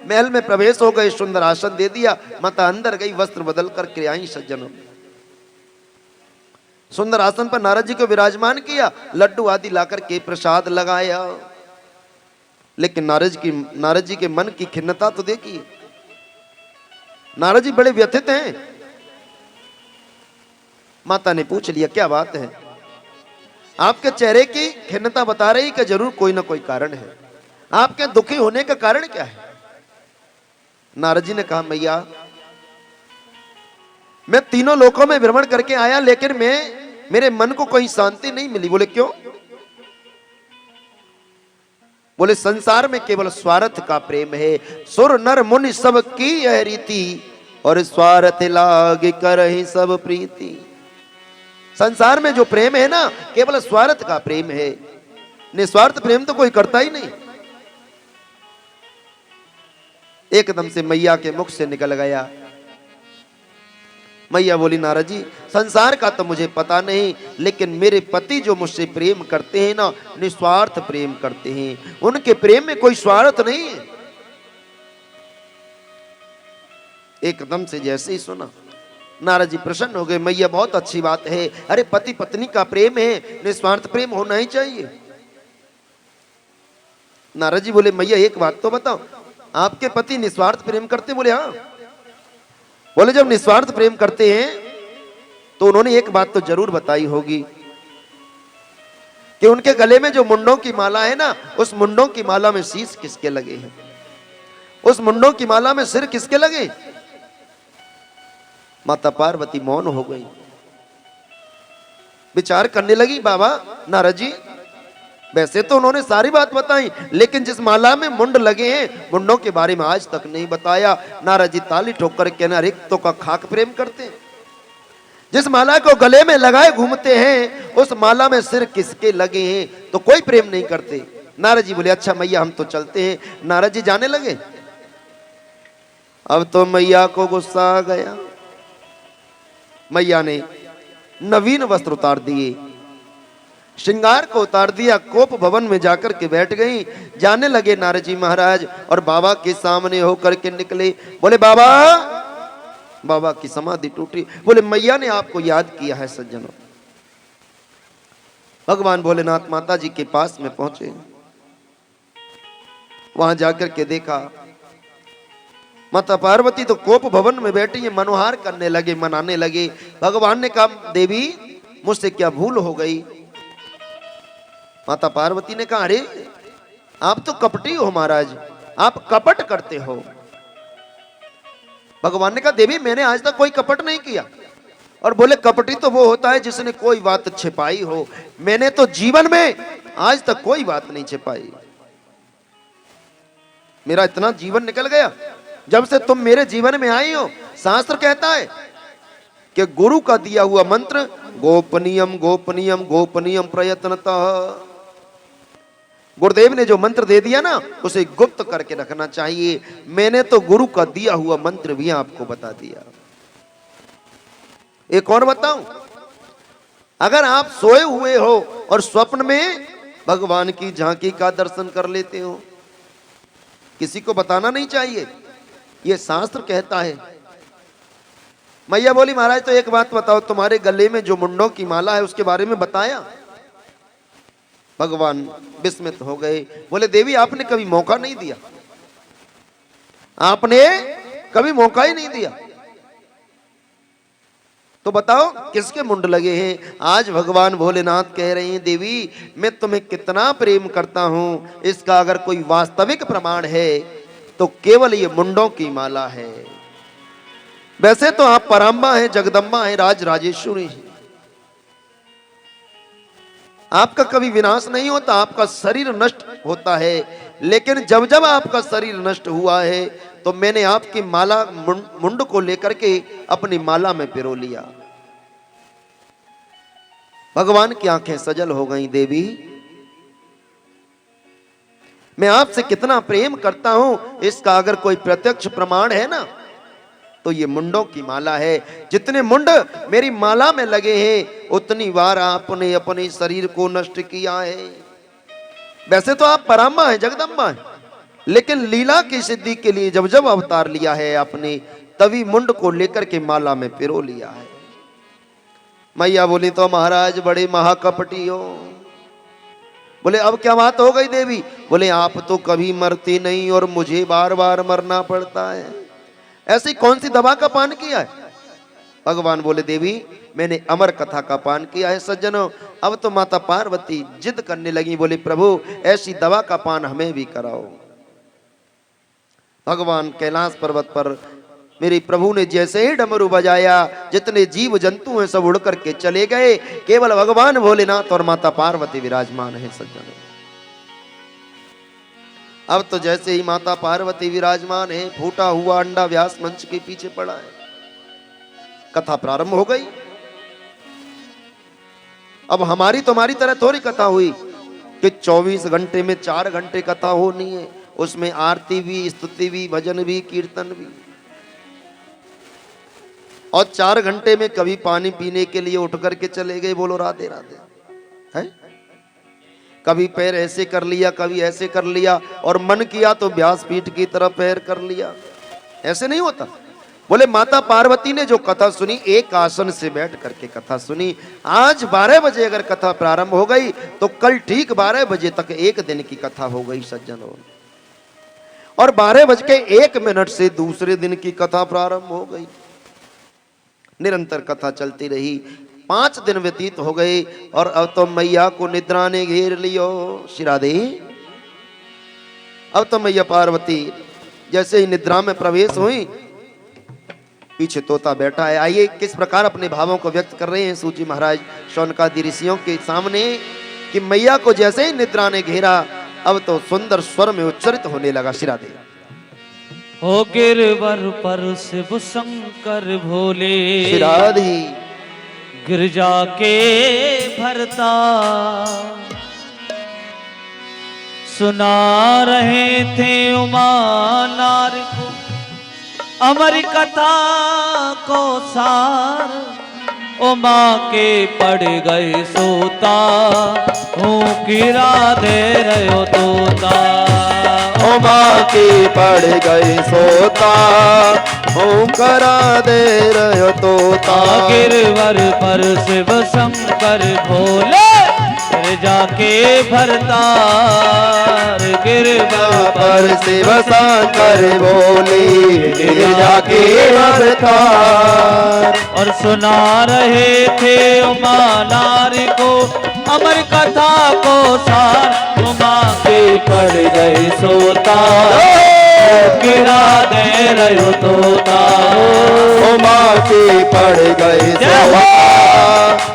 महल में प्रवेश हो गए, सुंदर आसन दे दिया, माता अंदर गई, वस्त्र बदल करके आई सज्जनों। सुंदर आसन पर नारद जी को विराजमान किया, लड्डू आदि लाकर के प्रसाद लगाया। लेकिन नारद जी के मन की खिन्नता तो देखिए, नारद जी बड़े व्यथित हैं। माता ने पूछ लिया, क्या बात है? आपके चेहरे की खिन्नता बता रही कि जरूर कोई ना कोई कारण है, आपके दुखी होने का कारण क्या है? नारद जी ने कहा, मैया मैं तीनों लोकों में भ्रमण करके आया, लेकिन मेरे मन को कोई शांति नहीं मिली। बोले क्यों? बोले संसार में केवल स्वार्थ का प्रेम है, सुर नर मुनि सब की यह रीति, और स्वार्थ लाग करहि सब प्रीति। संसार में जो प्रेम है ना, केवल स्वार्थ का प्रेम है, निस्वार्थ प्रेम तो कोई करता ही नहीं। एकदम से मैया के मुख से निकल गया। मैया बोली, नारद जी संसार का तो मुझे पता नहीं, लेकिन मेरे पति जो मुझसे प्रेम करते हैं ना, निस्वार्थ प्रेम करते हैं, उनके प्रेम में कोई स्वार्थ नहीं है। एकदम से जैसे ही सुना, नारद जी प्रसन्न हो गए। मैया बहुत अच्छी बात है, अरे पति पत्नी का प्रेम है, निस्वार्थ प्रेम होना ही चाहिए। नारद जी बोले, मैया एक बात तो बताओ, आपके पति निस्वार्थ प्रेम करते? बोले हाँ। बोले जब निस्वार्थ प्रेम करते हैं तो उन्होंने एक बात तो जरूर बताई होगी कि उनके गले में जो मुंडों की माला है ना, उस मुंडों की माला में शीश किसके लगे हैं, उस मुंडों की माला में सिर किसके लगे? माता पार्वती मौन हो गई, विचार करने लगी। बाबा नारद जी वैसे तो उन्होंने सारी बात बताई, लेकिन जिस माला में मुंड लगे हैं, मुंडों के बारे में आज तक नहीं बताया। नारद जी ताली ठोक कर कहना, रिक्त तो का खाक प्रेम करते हैं। जिस माला को गले में लगाए घूमते हैं उस माला में सिर किसके लगे हैं तो कोई प्रेम नहीं करते। नारद जी बोले अच्छा मैया हम तो चलते हैं। नारद जी जाने लगे। अब तो मैया को गुस्सा आ गया। मैया ने नवीन वस्त्र उतार दिए, श्रृंगार को उतार दिया, कोप भवन में जाकर के बैठ गई। जाने लगे नारद जी महाराज और बाबा के सामने होकर के निकले। बोले बाबा, बाबा की समाधि टूटी। बोले मैया ने आपको याद किया है सज्जनों। भगवान भोलेनाथ माता जी के पास में पहुंचे, वहां जाकर के देखा माता पार्वती तो कोप भवन में बैठी है, मनोहार करने लगे, मनाने लगे। भगवान ने कहा देवी मुझसे क्या भूल हो गई। माता पार्वती ने कहा अरे आप तो कपटी हो महाराज, आप कपट करते हो। भगवान ने कहा देवी मैंने आज तक कोई कपट नहीं किया। और बोले कपटी तो वो होता है जिसने कोई बात छिपाई हो, मैंने तो जीवन में आज तक कोई बात नहीं छिपाई। मेरा इतना जीवन निकल गया जब से तुम मेरे जीवन में आई हो। शास्त्र कहता है कि गुरु का दिया हुआ मंत्र गोपनीयम गोपनीयम गोपनीयम प्रयत्नतः। गुरुदेव ने जो मंत्र दे दिया ना उसे गुप्त करके रखना चाहिए। मैंने तो गुरु का दिया हुआ मंत्र भी आपको बता दिया। एक और बताऊं, अगर आप सोए हुए हो और स्वप्न में भगवान की झांकी का दर्शन कर लेते हो, किसी को बताना नहीं चाहिए, यह शास्त्र कहता है। मैया बोली महाराज तो एक बात बताओ, तुम्हारे गले में जो मुंडों की माला है उसके बारे में बताया। भगवान विस्मित हो गए। बोले देवी आपने कभी मौका नहीं दिया, आपने कभी मौका ही नहीं दिया। तो बताओ किसके मुंड लगे हैं। आज भगवान भोलेनाथ कह रहे हैं देवी मैं तुम्हें कितना प्रेम करता हूं, इसका अगर कोई वास्तविक प्रमाण है तो केवल ये मुंडों की माला है। वैसे तो आप पराम्बा हैं, जगदम्बा हैं, राज राजेश्वरी हैं, आपका कभी विनाश नहीं होता, आपका शरीर नष्ट होता है। लेकिन जब जब आपका शरीर नष्ट हुआ है तो मैंने आपकी माला मुंड को लेकर के अपनी माला में पिरो लिया। भगवान की आंखें सजल हो गई। देवी मैं आपसे कितना प्रेम करता हूं, इसका अगर कोई प्रत्यक्ष प्रमाण है ना तो ये मुंडों की माला है। जितने मुंड मेरी माला में लगे हैं उतनी बार आपने अपने शरीर को नष्ट किया है। वैसे तो आप पराम्बा हैं, जगदम्बा हैं, लेकिन लीला की सिद्धि के लिए जब जब अवतार लिया है आपने तभी मुंड को लेकर के माला में पिरो लिया है। मैया बोली तो महाराज बड़े महाकपटी हो। बोले अब क्या बात हो गई देवी। बोले आप तो कभी मरती नहीं और मुझे बार बार मरना पड़ता है, ऐसी कौन सी दवा का पान किया है। भगवान बोले देवी मैंने अमर कथा का पान किया है सज्जनों। अब तो माता पार्वती जिद करने लगी। बोले प्रभु ऐसी दवा का पान हमें भी कराओ। भगवान कैलाश पर्वत पर मेरे प्रभु ने जैसे ही डमरू बजाया जितने जीव जंतु हैं सब उड़ करके चले गए। केवल भगवान भोलेनाथ और माता पार्वती विराजमान है सज्जनों। अब तो जैसे ही माता पार्वती विराजमान है फूटा हुआ अंडा व्यास मंच के पीछे पड़ा है। कथा प्रारंभ हो गई। अब हमारी तुम्हारी तरह थोड़ी कथा हुई कि 24 घंटे में 4 घंटे कथा होनी है, उसमें आरती भी, स्तुति भी, भजन भी, कीर्तन भी। और 4 घंटे में कभी पानी पीने के लिए उठ करके चले गए, बोलो राधे राधे, है? कभी पैर ऐसे कर लिया, कभी ऐसे कर लिया, और मन किया तो व्यासपीठ की तरफ पैर कर लिया। ऐसे नहीं होता। बोले माता पार्वती ने जो कथा सुनी एक आसन से बैठ करके कथा सुनी। आज 12 बजे अगर कथा प्रारंभ हो गई तो कल ठीक 12 बजे तक एक दिन की कथा हो गई सज्जनों। और 12:01 से दूसरे दिन की कथा प्रारंभ हो गई। निरंतर कथा चलती रही। 5 दिन व्यतीत हो गए और अब तो मैया को निद्रा ने घेर लियो। श्रीराधे। अब तो मैया पार्वती जैसे ही निद्रा में प्रवेश हुई, पीछे तोता बैठा है। आइए किस प्रकार अपने भावों को व्यक्त कर रहे हैं सूची महाराज शौनकादि ऋषियों के सामने कि मैया को जैसे ही निद्रा ने घेरा अब तो सुंदर स्वर में उच्चरित होने लगा। श्रीराधे।
ओ गिरवर पर शिव शंकर भोले,
श्रीराधे।
गिरजा के भरता सुना रहे थे उमा नार को अमर कथा को सार। उमा के पड़ गए सोता हूँ गिरा दे रहे तोता।
उमा के पड़ गए सोता हूँ करा दे रहे तोता।
गिरवर पर शिव शंकर भोले जाके भरतार। गिरवर
पर शिव शंकर बोली जाके भरतार।
और सुना रहे थे उमा नारी को अमर कथा को सार। उमा के पड़ गए सोता गिरा दे रहे तोता।
उमा के पड़ गए सोता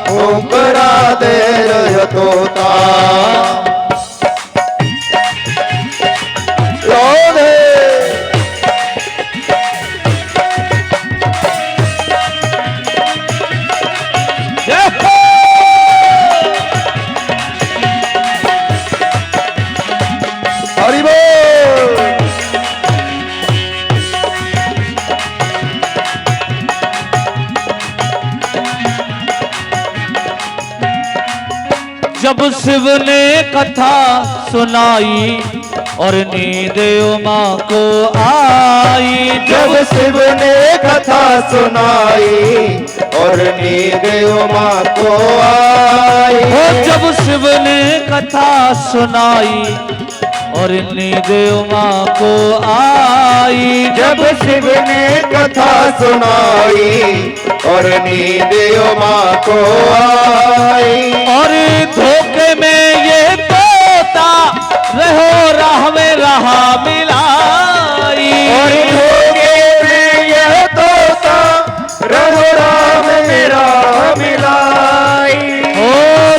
हूँ करा दे रहे तोता। हरि बोल।
जब शिव ने कथा सुनाई और नींद उमा को आई।
जब शिव ने कथा सुनाई और नींद उमा को आई।
जब शिव ने कथा सुनाई और नींद उमा को आई।
जब शिव ने कथा सुनाई और नींद उमा को आई।
और धोखे में ये तोता रहो राह में रहा मिलाई।
और धोखे में यह तोता रहो राह में राह मिलाई।
ओ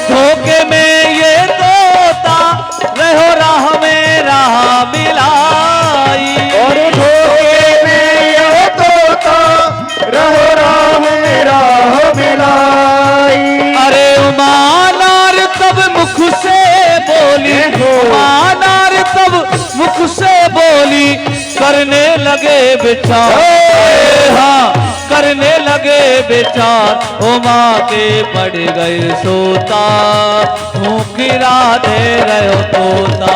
धोखे में ये तोता रहो राह में राह मिलाई।
और धोखे में यह तोता रहो राह में राह मिलाई।
अरे उमा नार तब मुख से बोली। उमा नार तब मुख से बोली करने लगे विचार। हाँ करने लगे विचार। उमा के पड़ गए सोता हूँ गिरा दे रहे तोता।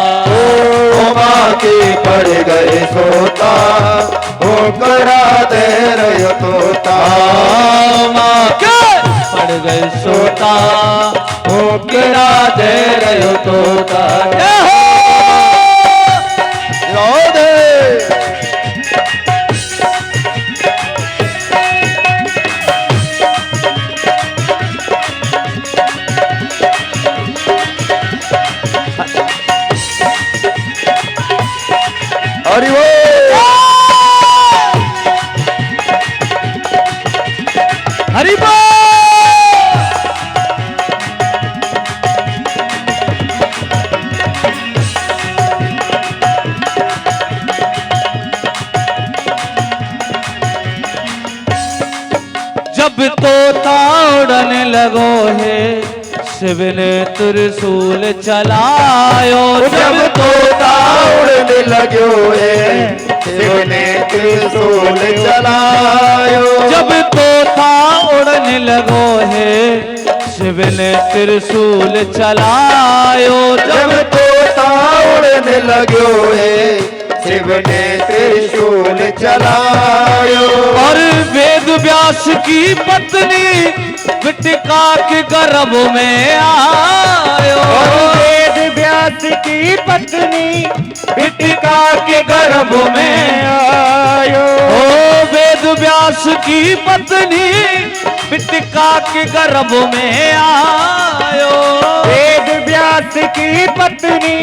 उमा के पड़ गए सोता हो करा दे रहे तोता।
उमा के पड़ गए सोता हूँ गिरा दे रहे तोता।
राधे। हरि बोल।
हरि बोल। जब तोता उड़ने लगो है शिव ने त्रिशूल चलायो।
जब तोता उड़ने लग्यो है शिव ने त्रिशूल चलायो।
जब तोता उड़ने लगो है शिव ने त्रिशूल चलायो।
जब तोता उड़ने लग्यो है शिव ने त्रिशूल चलायो।
और वेद व्यास की पत्नी बिटिका के गर्भ में आयो।
और वेद व्यास की पत्नी बिटिका के गर्भ में आयो।
ओ वेद व्यास की पत्नी बिटिका के गर्भ में आयो।
वेद व्यास की पत्नी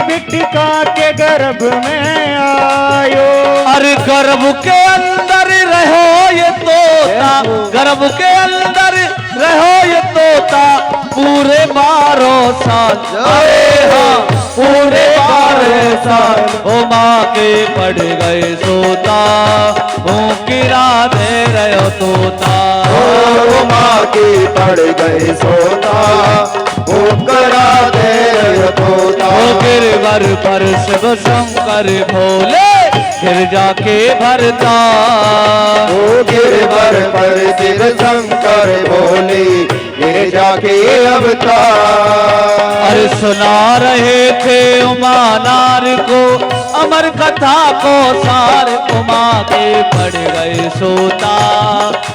बिटिका के गर्भ में आयो।
अरे गर्भ के अंदर रहो ये तोता। गर्भ के अंदर रहो ये तोता पूरे 12 साल। अरे हाँ पूरे 12 साल। ओ माँ के पड़ गए सोता हूँ गिरा दे रहे तोता।
ओ माँ के पड़ गए सोता, वो करा दे रहे तोता।
ओ गिरवर पर शिव शंकर भोले गिर जाके भरता।
ओ गिरवर पर शिव शंकर भोले गिर जाके अवतार।
अरे सुना रहे थे उमा नार को अमर कथा को सार, उमा के पड़ गए सोता,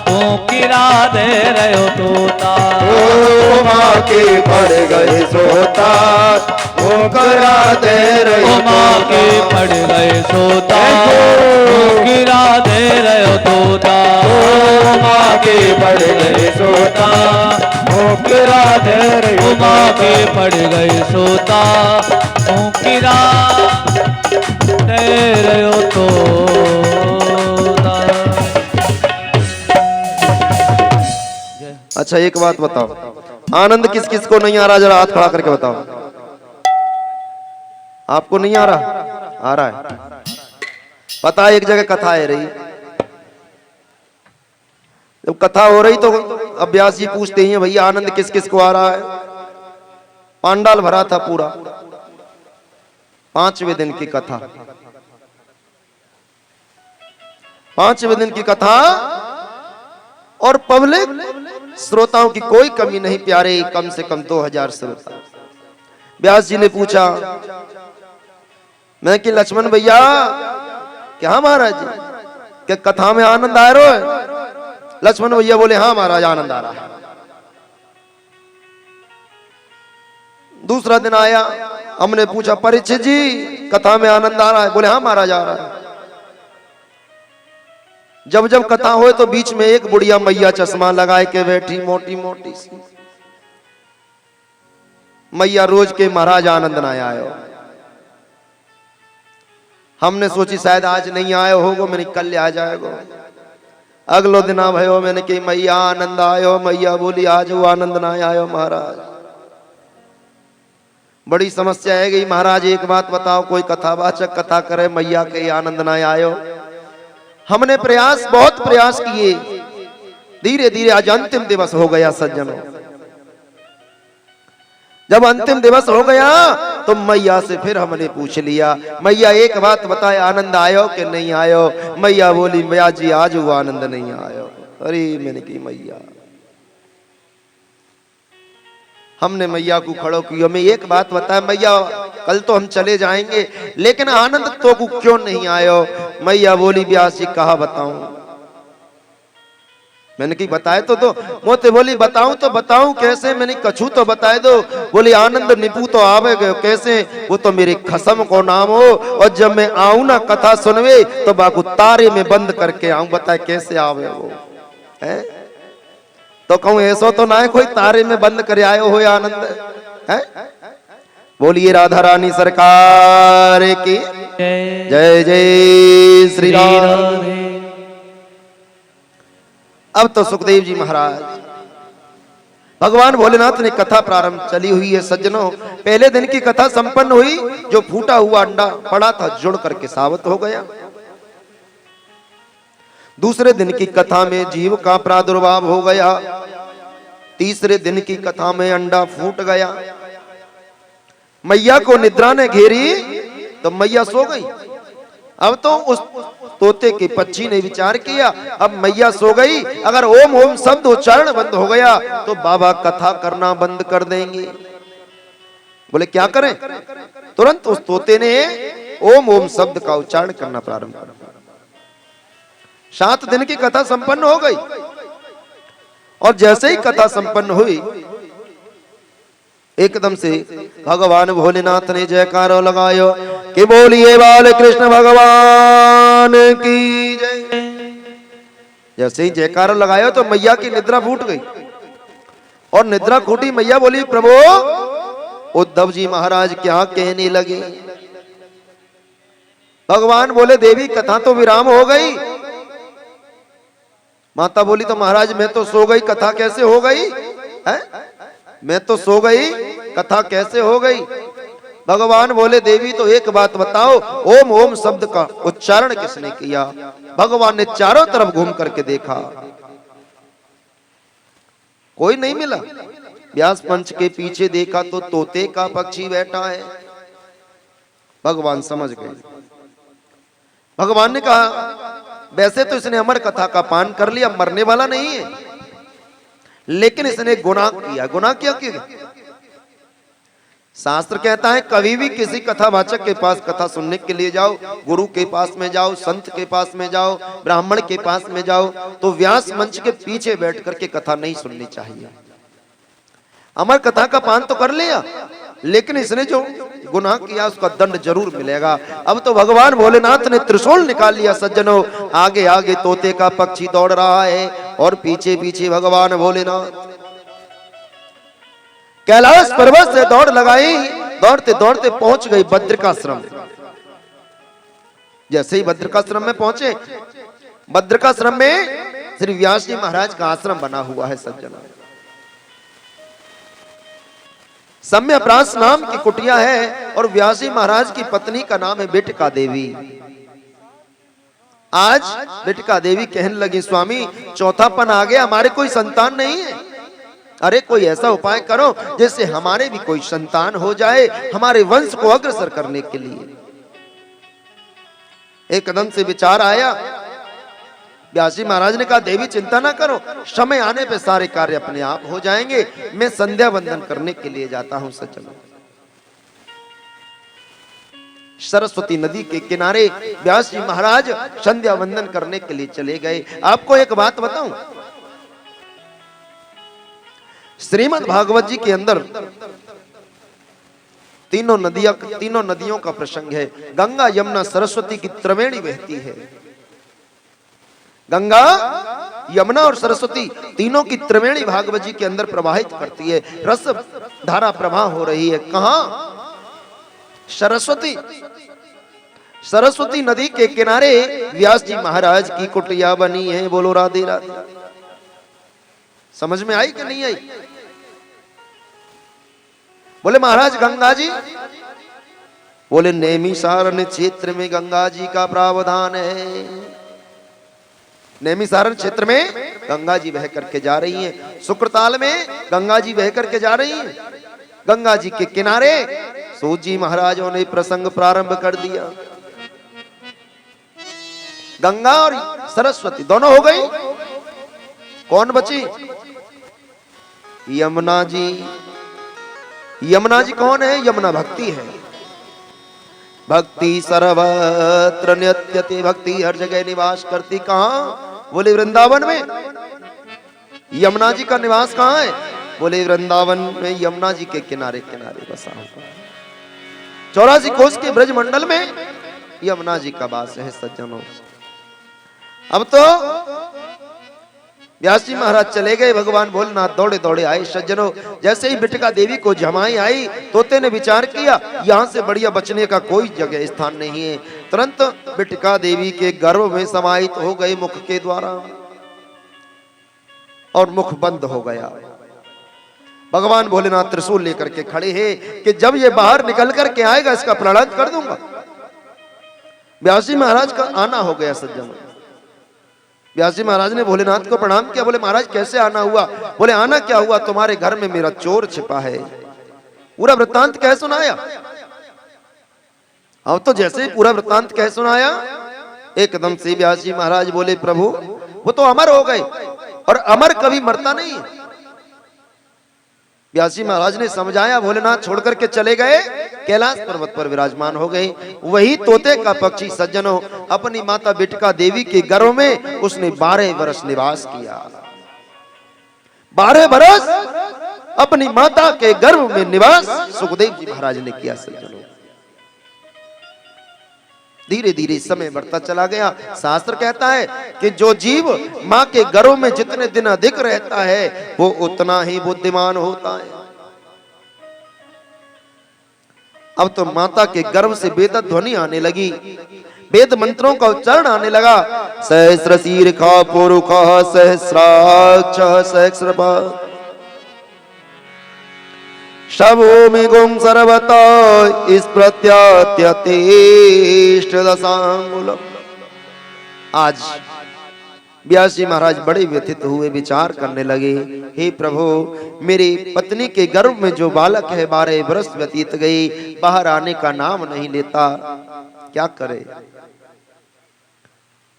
तू किरा दे रहे हो तोता।
उमा के पड़ गए सोता, वो करा दे रहे
उमा के पड़ गए सोता, तू किरा दे रहे हो तोता।
उमा के पड़ गए सोता, वो करा दे रहे
उमा के पड़ गए सोता, तू किरा दे रहे हो तोता।
अच्छा एक बात बताओ, आनंद किस किस को नहीं आ रहा, जरा हाथ खड़ा करके बताओ। आपको नहीं आ रहा? आ रहा है। पता है एक जगह कथा है रही, जब कथा हो रही तो अब व्यास जी पूछते हैं भैया आनंद किस किस को आ रहा है। पांडाल भरा था पूरा, 5वें दिन की कथा, 5वें दिन की कथा, और पब्लिक श्रोताओं की कोई कमी नहीं प्यारे, कम से कम 2000 श्रोता। व्यास जी ने पूछा, मैं कि लक्ष्मण भैया क्या महाराज जी क्या कथा में आनंद आ रहा है? लक्ष्मण भैया बोले हाँ महाराज आनंद आ रहा है। दूसरा दिन आया, हमने पूछा परीक्षित जी कथा में आनंद आ रहा है? बोले हाँ महाराज आ रहा है। जब जब कथा हो तो बीच में एक बुढ़िया मैया चश्मा लगाए के बैठी, मोटी मोटी सी मैया, रोज के महाराज आनंद ना आयो। हमने सोची शायद आज नहीं आयो होगो, मैंने कल आ जाएगो। अगलो दिन भयो, मैंने कही मैया आनंद आयो, मैया बोली आज वो आनंद ना आयो महाराज। बड़ी समस्या है गई महाराज, एक बात बताओ, कोई कथावाचक कथा करे, मैया के आनंद ना आयो। हमने बहुत प्रयास किए, धीरे धीरे आज अंतिम दिवस हो गया सज्जनों। जब अंतिम दिवस हो गया तो मैया से फिर हमने पूछ लिया, मैया एक बात बताए आनंद आयो कि नहीं आयो? मैया बोली मैया जी आज वो आनंद नहीं आयो। अरे मैंने की मैया, हमने मैया को खड़ो किया, हमें एक बात बताए मैया, कल तो हम चले जाएंगे लेकिन आनंद तो को क्यों नहीं आयो? मैया बोली व्यास जी कहा बताऊं? मैंने की बताए तो दो। मोते बोली बताऊं तो बताऊं कैसे? मैंने कछू तो बताए दो। बोली आनंद निपू तो आवे गयो कैसे? वो तो मेरे खसम को नाम हो, और जब मैं आऊं ना कथा सुनवे तो बाकू तारे में बंद करके आऊं। बताए कैसे आवे वो है? तो कहूं ऐसा तो ना है कोई तारे में बंद कर आयो हो आनंद है? बोलिए राधा रानी सरकार की जय जय श्री राम। अब तो सुखदेव जी महाराज, भगवान भोलेनाथ ने कथा प्रारंभ चली हुई है सज्जनों। पहले दिन की कथा संपन्न हुई, जो फूटा हुआ अंडा पड़ा था जुड़ करके साबित हो गया। दूसरे दिन की कथा में जीव का प्रादुर्भाव हो गया। तीसरे दिन की कथा में अंडा फूट गया। मैया को निद्रा ने घेरी तो मैया सो गई। अब तो उस तोते के पक्षी ने विचार किया, अब मैया सो गई, अगर ओम ओम शब्द उच्चारण बंद हो गया तो बाबा कथा करना बंद कर देंगे। बोले क्या करें? तुरंत उस तोते ने ओम ओम शब्द का उच्चारण करना प्रारंभ कर दिया। 7 दिन की कथा संपन्न हो गई, और जैसे ही कथा संपन्न हुई एकदम से भगवान भोलेनाथ ने जयकारो लगायो कि बोलिए बाल कृष्ण भगवान की जय। जैसे ही जयकारो लगायो तो मैया की निद्रा फूट गई, और निद्रा फूटी मैया बोली प्रभु उद्धव जी महाराज क्या कहने लगे? भगवान बोले देवी कथा तो विराम हो गई। माता बोली तो महाराज मैं तो सो गई, कथा कैसे हो गई है? मैं तो सो गई, कथा कैसे हो गई? भगवान बोले देवी तो एक बात बताओ, ओम ओम शब्द का उच्चारण किसने किया? भगवान ने चारों तरफ घूम करके देखा, कोई नहीं मिला। व्यास पंच के पीछे देखा तो तोते का पक्षी बैठा है। भगवान समझ गए। भगवान ने कहा वैसे तो इसने अमर कथा का पान कर लिया, मरने वाला नहीं है, लेकिन इसने गुनाह किया। गुनाह क्या किया? शास्त्र कहता है कभी भी किसी कथावाचक के पास कथा सुनने के लिए जाओ, गुरु के पास में जाओ, संत के पास में जाओ, ब्राह्मण के पास में जाओ, तो व्यास मंच के पीछे बैठ करके कथा नहीं सुननी चाहिए। अमर कथा का पान तो कर लिया, लेकिन इसने जो गुनाह किया उसका दंड जरूर मिलेगा। अब तो भगवान भोलेनाथ ने त्रिशूल निकाल लिया। सज्जनों, आगे आगे तोते का पक्षी दौड़ रहा है और पीछे पीछे भगवान भोलेनाथ। कैलाश पर्वत से दौड़ लगाई, दौड़ते दौड़ते पहुंच गई बद्रिकाश्रम। जैसे ही बद्रिकाश्रम में पहुंचे, बद्रिकाश्रम में श्री व्यास जी महाराज का आश्रम बना हुआ है। सज्जनों, सम्यप्रास नाम की कुटिया है और व्यास जी महाराज की पत्नी का नाम है बिटका देवी। आज बिटका देवी कहने लगी स्वामी चौथापन आ गया, हमारे कोई संतान नहीं है, अरे कोई ऐसा उपाय करो जिससे हमारे भी कोई संतान हो जाए, हमारे वंश को अग्रसर करने के लिए। एकदम से विचार आया। व्यास जी महाराज ने कहा देवी चिंता ना करो, समय आने पे सारे कार्य अपने आप हो जाएंगे। मैं संध्या वंदन करने के लिए जाता हूं। सज्जनों, सरस्वती नदी के किनारे व्यास जी महाराज संध्या वंदन करने के लिए चले गए। आपको एक बात बताऊं, श्रीमद् भागवत जी के अंदर तीनों नदियों का प्रसंग है। गंगा यमुना सरस्वती की त्रिवेणी बहती है। गंगा यमुना और सरस्वती तीनों की त्रिवेणी भागवत जी के अंदर प्रवाहित करती है। रस धारा प्रवाह हो रही है। कहां? सरस्वती नदी के किनारे व्यास जी महाराज की कुटिया बनी है। बोलो राधे राधे। समझ में आई कि नहीं आई? बोले महाराज गंगा जी, बोले नैमिषारण्य क्षेत्र में गंगा जी का प्रावधान है। नैमिषारण्य क्षेत्र में गंगा जी बह करके जा रही हैं। शुक्रताल में गंगा जी बह करके जा रही हैं। गंगा जी के किनारे सूत जी महाराजों ने प्रसंग प्रारंभ कर दिया। गंगा और सरस्वती दोनों हो गई, कौन बची? यमुना जी। यमुना जी कौन है? यमुना भक्ति है। भक्ति सर्वत्र नित्यते, भक्ति हर जगह निवास करती। कहां? बोले वृंदावन में। यमुना जी का निवास कहां है? बोले वृंदावन में, यमुना जी के किनारे किनारे बसा हुआ। 84 कोस के ब्रज मंडल में यमुना जी का वास है। सज्जनों, अब तो व्यास जी महाराज चले गए, भगवान भोलेनाथ दौड़े दौड़े आए। सज्जनों, जैसे ही बिटका देवी को जमाई आई, तोते ने विचार किया यहां से बढ़िया बचने का कोई जगह स्थान नहीं है। तुरंत बिटका देवी के गर्भ में समाहित हो गए मुख के द्वारा, और मुख बंद हो गया। भगवान भोलेनाथ त्रिशूल लेकर के खड़े हैं कि जब ये बाहर निकल करके आएगा इसका प्राणांत कर दूंगा। व्यास जी महाराज का आना हो गया। सज्जनों, व्यास जी महाराज ने भोलेनाथ को प्रणाम किया। बोले महाराज कैसे आना हुआ? बोले आना क्या हुआ, तुम्हारे घर में मेरा चोर छिपा है। पूरा वृत्तांत कह सुनाया। अब तो जैसे ही पूरा वृत्तांत कह सुनाया, एकदम से व्यास जी महाराज बोले प्रभु वो तो अमर हो गए, और अमर कभी मरता नहीं है। व्यास जी महाराज ने समझाया, भोलेनाथ छोड़ करके चले गए, कैलाश पर्वत पर विराजमान हो गए। वही तोते का पक्षी सज्जनों अपनी माता बिटका देवी के गर्भ में उसने 12 वर्ष निवास किया। 12 वर्ष अपनी माता के गर्भ में निवास सुखदेव जी महाराज ने किया। सज्जनों, धीरे धीरे समय बढ़ता चला गया। शास्त्र कहता है कि जो जीव मां के गर्भ में जितने दिन अधिक रहता है वो उतना ही बुद्धिमान होता है। अब तो माता के गर्भ से वेद ध्वनि आने लगी, वेद मंत्रों का उच्चारण आने लगा। सहस्र शीर्षा पुरुषः सहस्राक्ष सहस्रपाद शभूमि गुं सर्वतो इस प्रत्यात्यतिष्ठ दशांगुलम्। आज व्यास जी महाराज बड़े व्यथित हुए, विचार करने लगे, हे प्रभु, मेरी पत्नी के गर्भ में जो बालक है 12 वर्ष व्यतीत गई, बाहर आने का नाम नहीं लेता, क्या करे।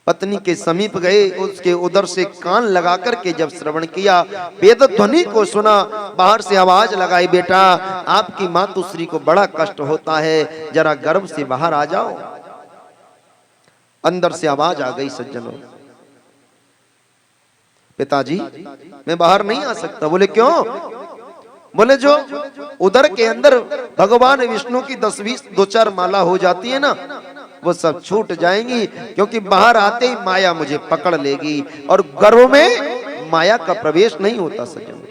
पत्नी के समीप गए, उसके उदर से कान लगा करके जब श्रवण किया, वेद ध्वनि को सुना, बाहर से आवाज लगाई, बेटा आपकी मातुश्री को बड़ा कष्ट होता है, जरा गर्भ से बाहर आ जाओ। अंदर से आवाज आ गई, सज्जनों, पिताजी मैं बाहर नहीं आ सकता। बोले क्यों? बोले जो उदर के अंदर भगवान विष्णु की 10-20 2-4 माला हो जाती है ना, वो सब छूट जाएंगी, क्योंकि बाहर आते ही माया मुझे पकड़ लेगी, और गर्भ में माया का प्रवेश नहीं होता। सज्जन,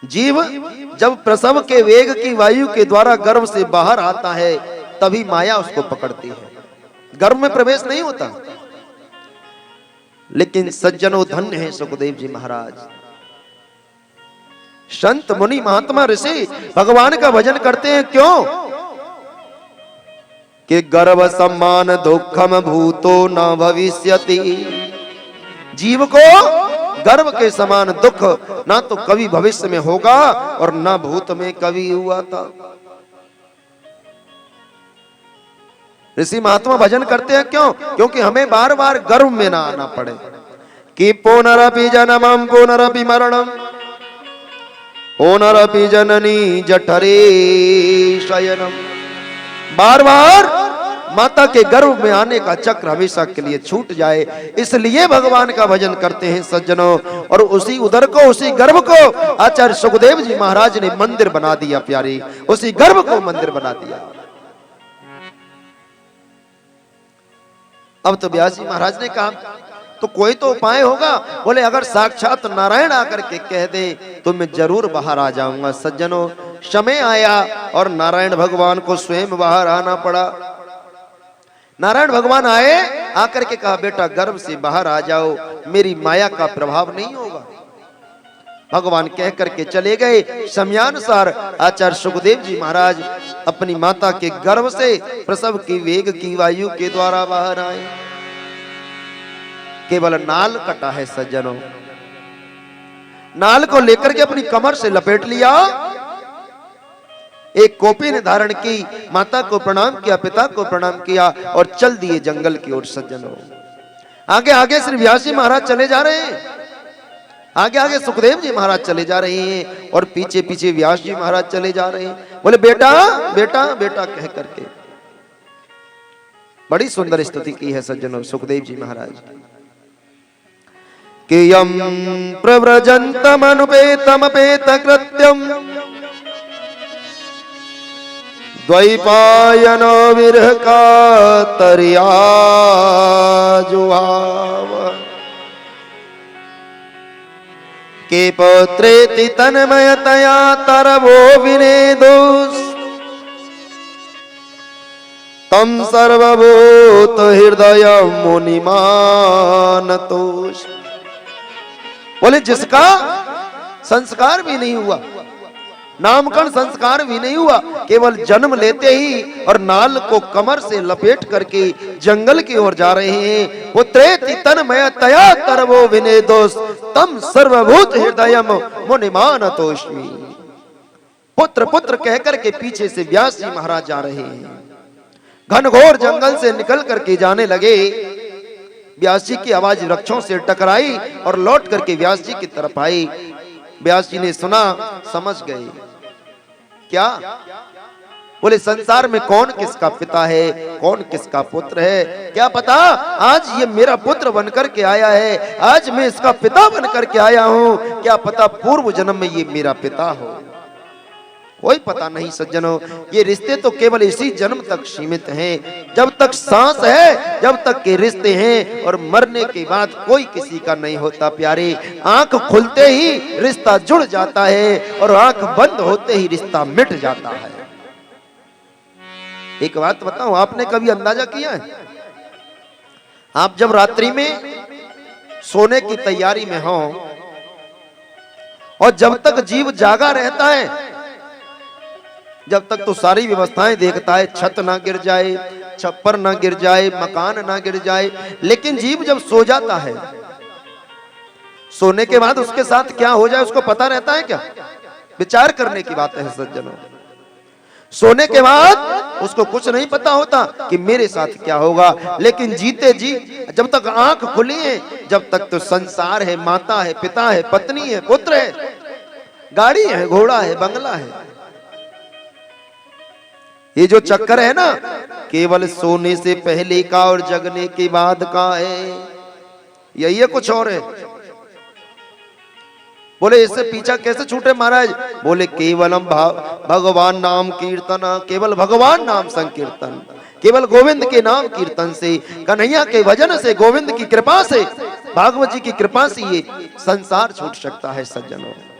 जीव जब प्रसव के वेग की वायु के द्वारा गर्भ से बाहर आता है, तभी माया उसको पकड़ती है, गर्भ में प्रवेश नहीं होता। लेकिन सज्जनों, धन्य है सुखदेव जी महाराज, संत मुनि महात्मा ऋषि भगवान का भजन करते हैं। क्यों? कि गर्भ सम्मान दुखम भूतो न भविष्यति। जीव को गर्भ के समान दुख ना तो कभी भविष्य में होगा और ना भूत में कभी हुआ था। ऋषि महात्मा भजन करते हैं। क्यों? क्योंकि हमें बार बार गर्भ में ना आना पड़े। कि पुनरपि जन्मं पुनरपि मरणं पुनरपि जननी जठरे शयनम। बार बार माता के गर्भ में आने का चक्र हमेशा के लिए छूट जाए, इसलिए भगवान का भजन करते हैं सज्जनों। और उसी उदर को, उसी गर्भ को आचार्य सुखदेव जी महाराज ने मंदिर बना दिया प्यारी, उसी गर्भ को मंदिर बना दिया। अब तो व्यास जी महाराज ने कहा तो कोई तो उपाय होगा। बोले अगर साक्षात नारायण आकर के कह दे तो मैं जरूर बाहर आ जाऊंगा। सज्जनों, समय आया और नारायण भगवान को स्वयं बाहर आना पड़ा। नारायण भगवान आए, आकर के कहा बेटा गर्भ से बाहर आ जाओ, मेरी माया का प्रभाव नहीं होगा। भगवान कह करके चले गए। समयानुसार आचार्य सुखदेव जी महाराज अपनी माता के गर्भ से प्रसव की वेग की वायु के द्वारा बाहर आए। केवल नाल कटा है सज्जनों, नाल को लेकर के अपनी कमर से लपेट लिया, एक कोपी ने धारण की, माता को प्रणाम किया, पिता को प्रणाम किया और चल दिए जंगल की ओर। सज्जनों, आगे आगे श्री व्यास जी महाराज चले जा रहे हैं, आगे आगे सुखदेव जी महाराज चले जा रहे हैं और पीछे पीछे व्यास जी महाराज चले जा रहे हैं। बोले बेटा बेटा बेटा कह करके बड़ी सुंदर स्तुति की है सज्जनों सुखदेव जी महाराज। कि यम प्रव्रजन्तम अनुपेतमपेत कृत्यम द्वैपायनो विरह कातरिया जुहाव। के पुत्रेति तन्मयतया तरवो विनेदुस् तम सर्वभूत हृदय मुनिमानतोष। बोले जिसका संस्कार भी नहीं हुआ, नामकरण संस्कार भी नहीं हुआ, केवल जन्म लेते ही और नाल को कमर से लपेट करके जंगल की ओर जा रहे हैं। पुत्रेति तन्मयतया तरवो विनेदुस् तम सर्वभूत हृदयम मुनिमानतोष्मि। पुत्र पुत्र कह करके पीछे से व्यास जी महाराज जा रहे हैं। घनघोर जंगल से निकल करके जाने लगे। व्यास जी की आवाज वृक्षों से टकराई और लौट करके व्यास जी की तरफ आई। व्यास जी ने सुना, समझ गए। क्या? बोले संसार में कौन किसका पिता है, कौन किसका पुत्र है, क्या पता आज ये मेरा पुत्र बनकर के आया है, आज मैं इसका पिता बनकर के आया हूं, क्या पता पूर्व जन्म में ये मेरा पिता हो। कोई पता नहीं सज्जनों, ये रिश्ते तो केवल इसी जन्म तक सीमित हैं। जब तक सांस है, जब तक के रिश्ते हैं, और मरने के बाद कोई किसी का नहीं होता प्यारे। आंख खुलते ही रिश्ता जुड़ जाता है और आंख बंद होते ही रिश्ता मिट जाता है। एक बात बताऊं, आपने कभी अंदाजा किया है? आप जब रात्रि में सोने की तैयारी में हो और जब तक जीव जागा रहता है जब तक तो सारी व्यवस्थाएं देखता है, छत ना गिर जाए, छप्पर ना गिर जाए, मकान ना गिर जाए। लेकिन जीव जब सो जाता है, सोने के बाद उसके साथ क्या हो जाए उसको पता रहता है क्या? विचार करने की बात है सज्जनों। सोने के बाद उसको कुछ नहीं पता होता कि मेरे साथ क्या होगा। लेकिन जीते जी जब तक आंख खुली है, जब तक तो संसार है, माता है, पिता है, पत्नी है, पुत्र है, गाड़ी है, घोड़ा है, बंगला है। ये जो चक्कर है ना, केवल सोने से पहले का और जगने के बाद का है, यही है, कुछ और है। बोले इससे पीछा कैसे छूटे महाराज? बोले केवलम भगवान नाम कीर्तन, केवल भगवान नाम संकीर्तन, केवल गोविंद के नाम कीर्तन से, कन्हैया के भजन से, गोविंद की कृपा से, भागवत जी की कृपा से ये संसार छूट सकता है सज्जनों।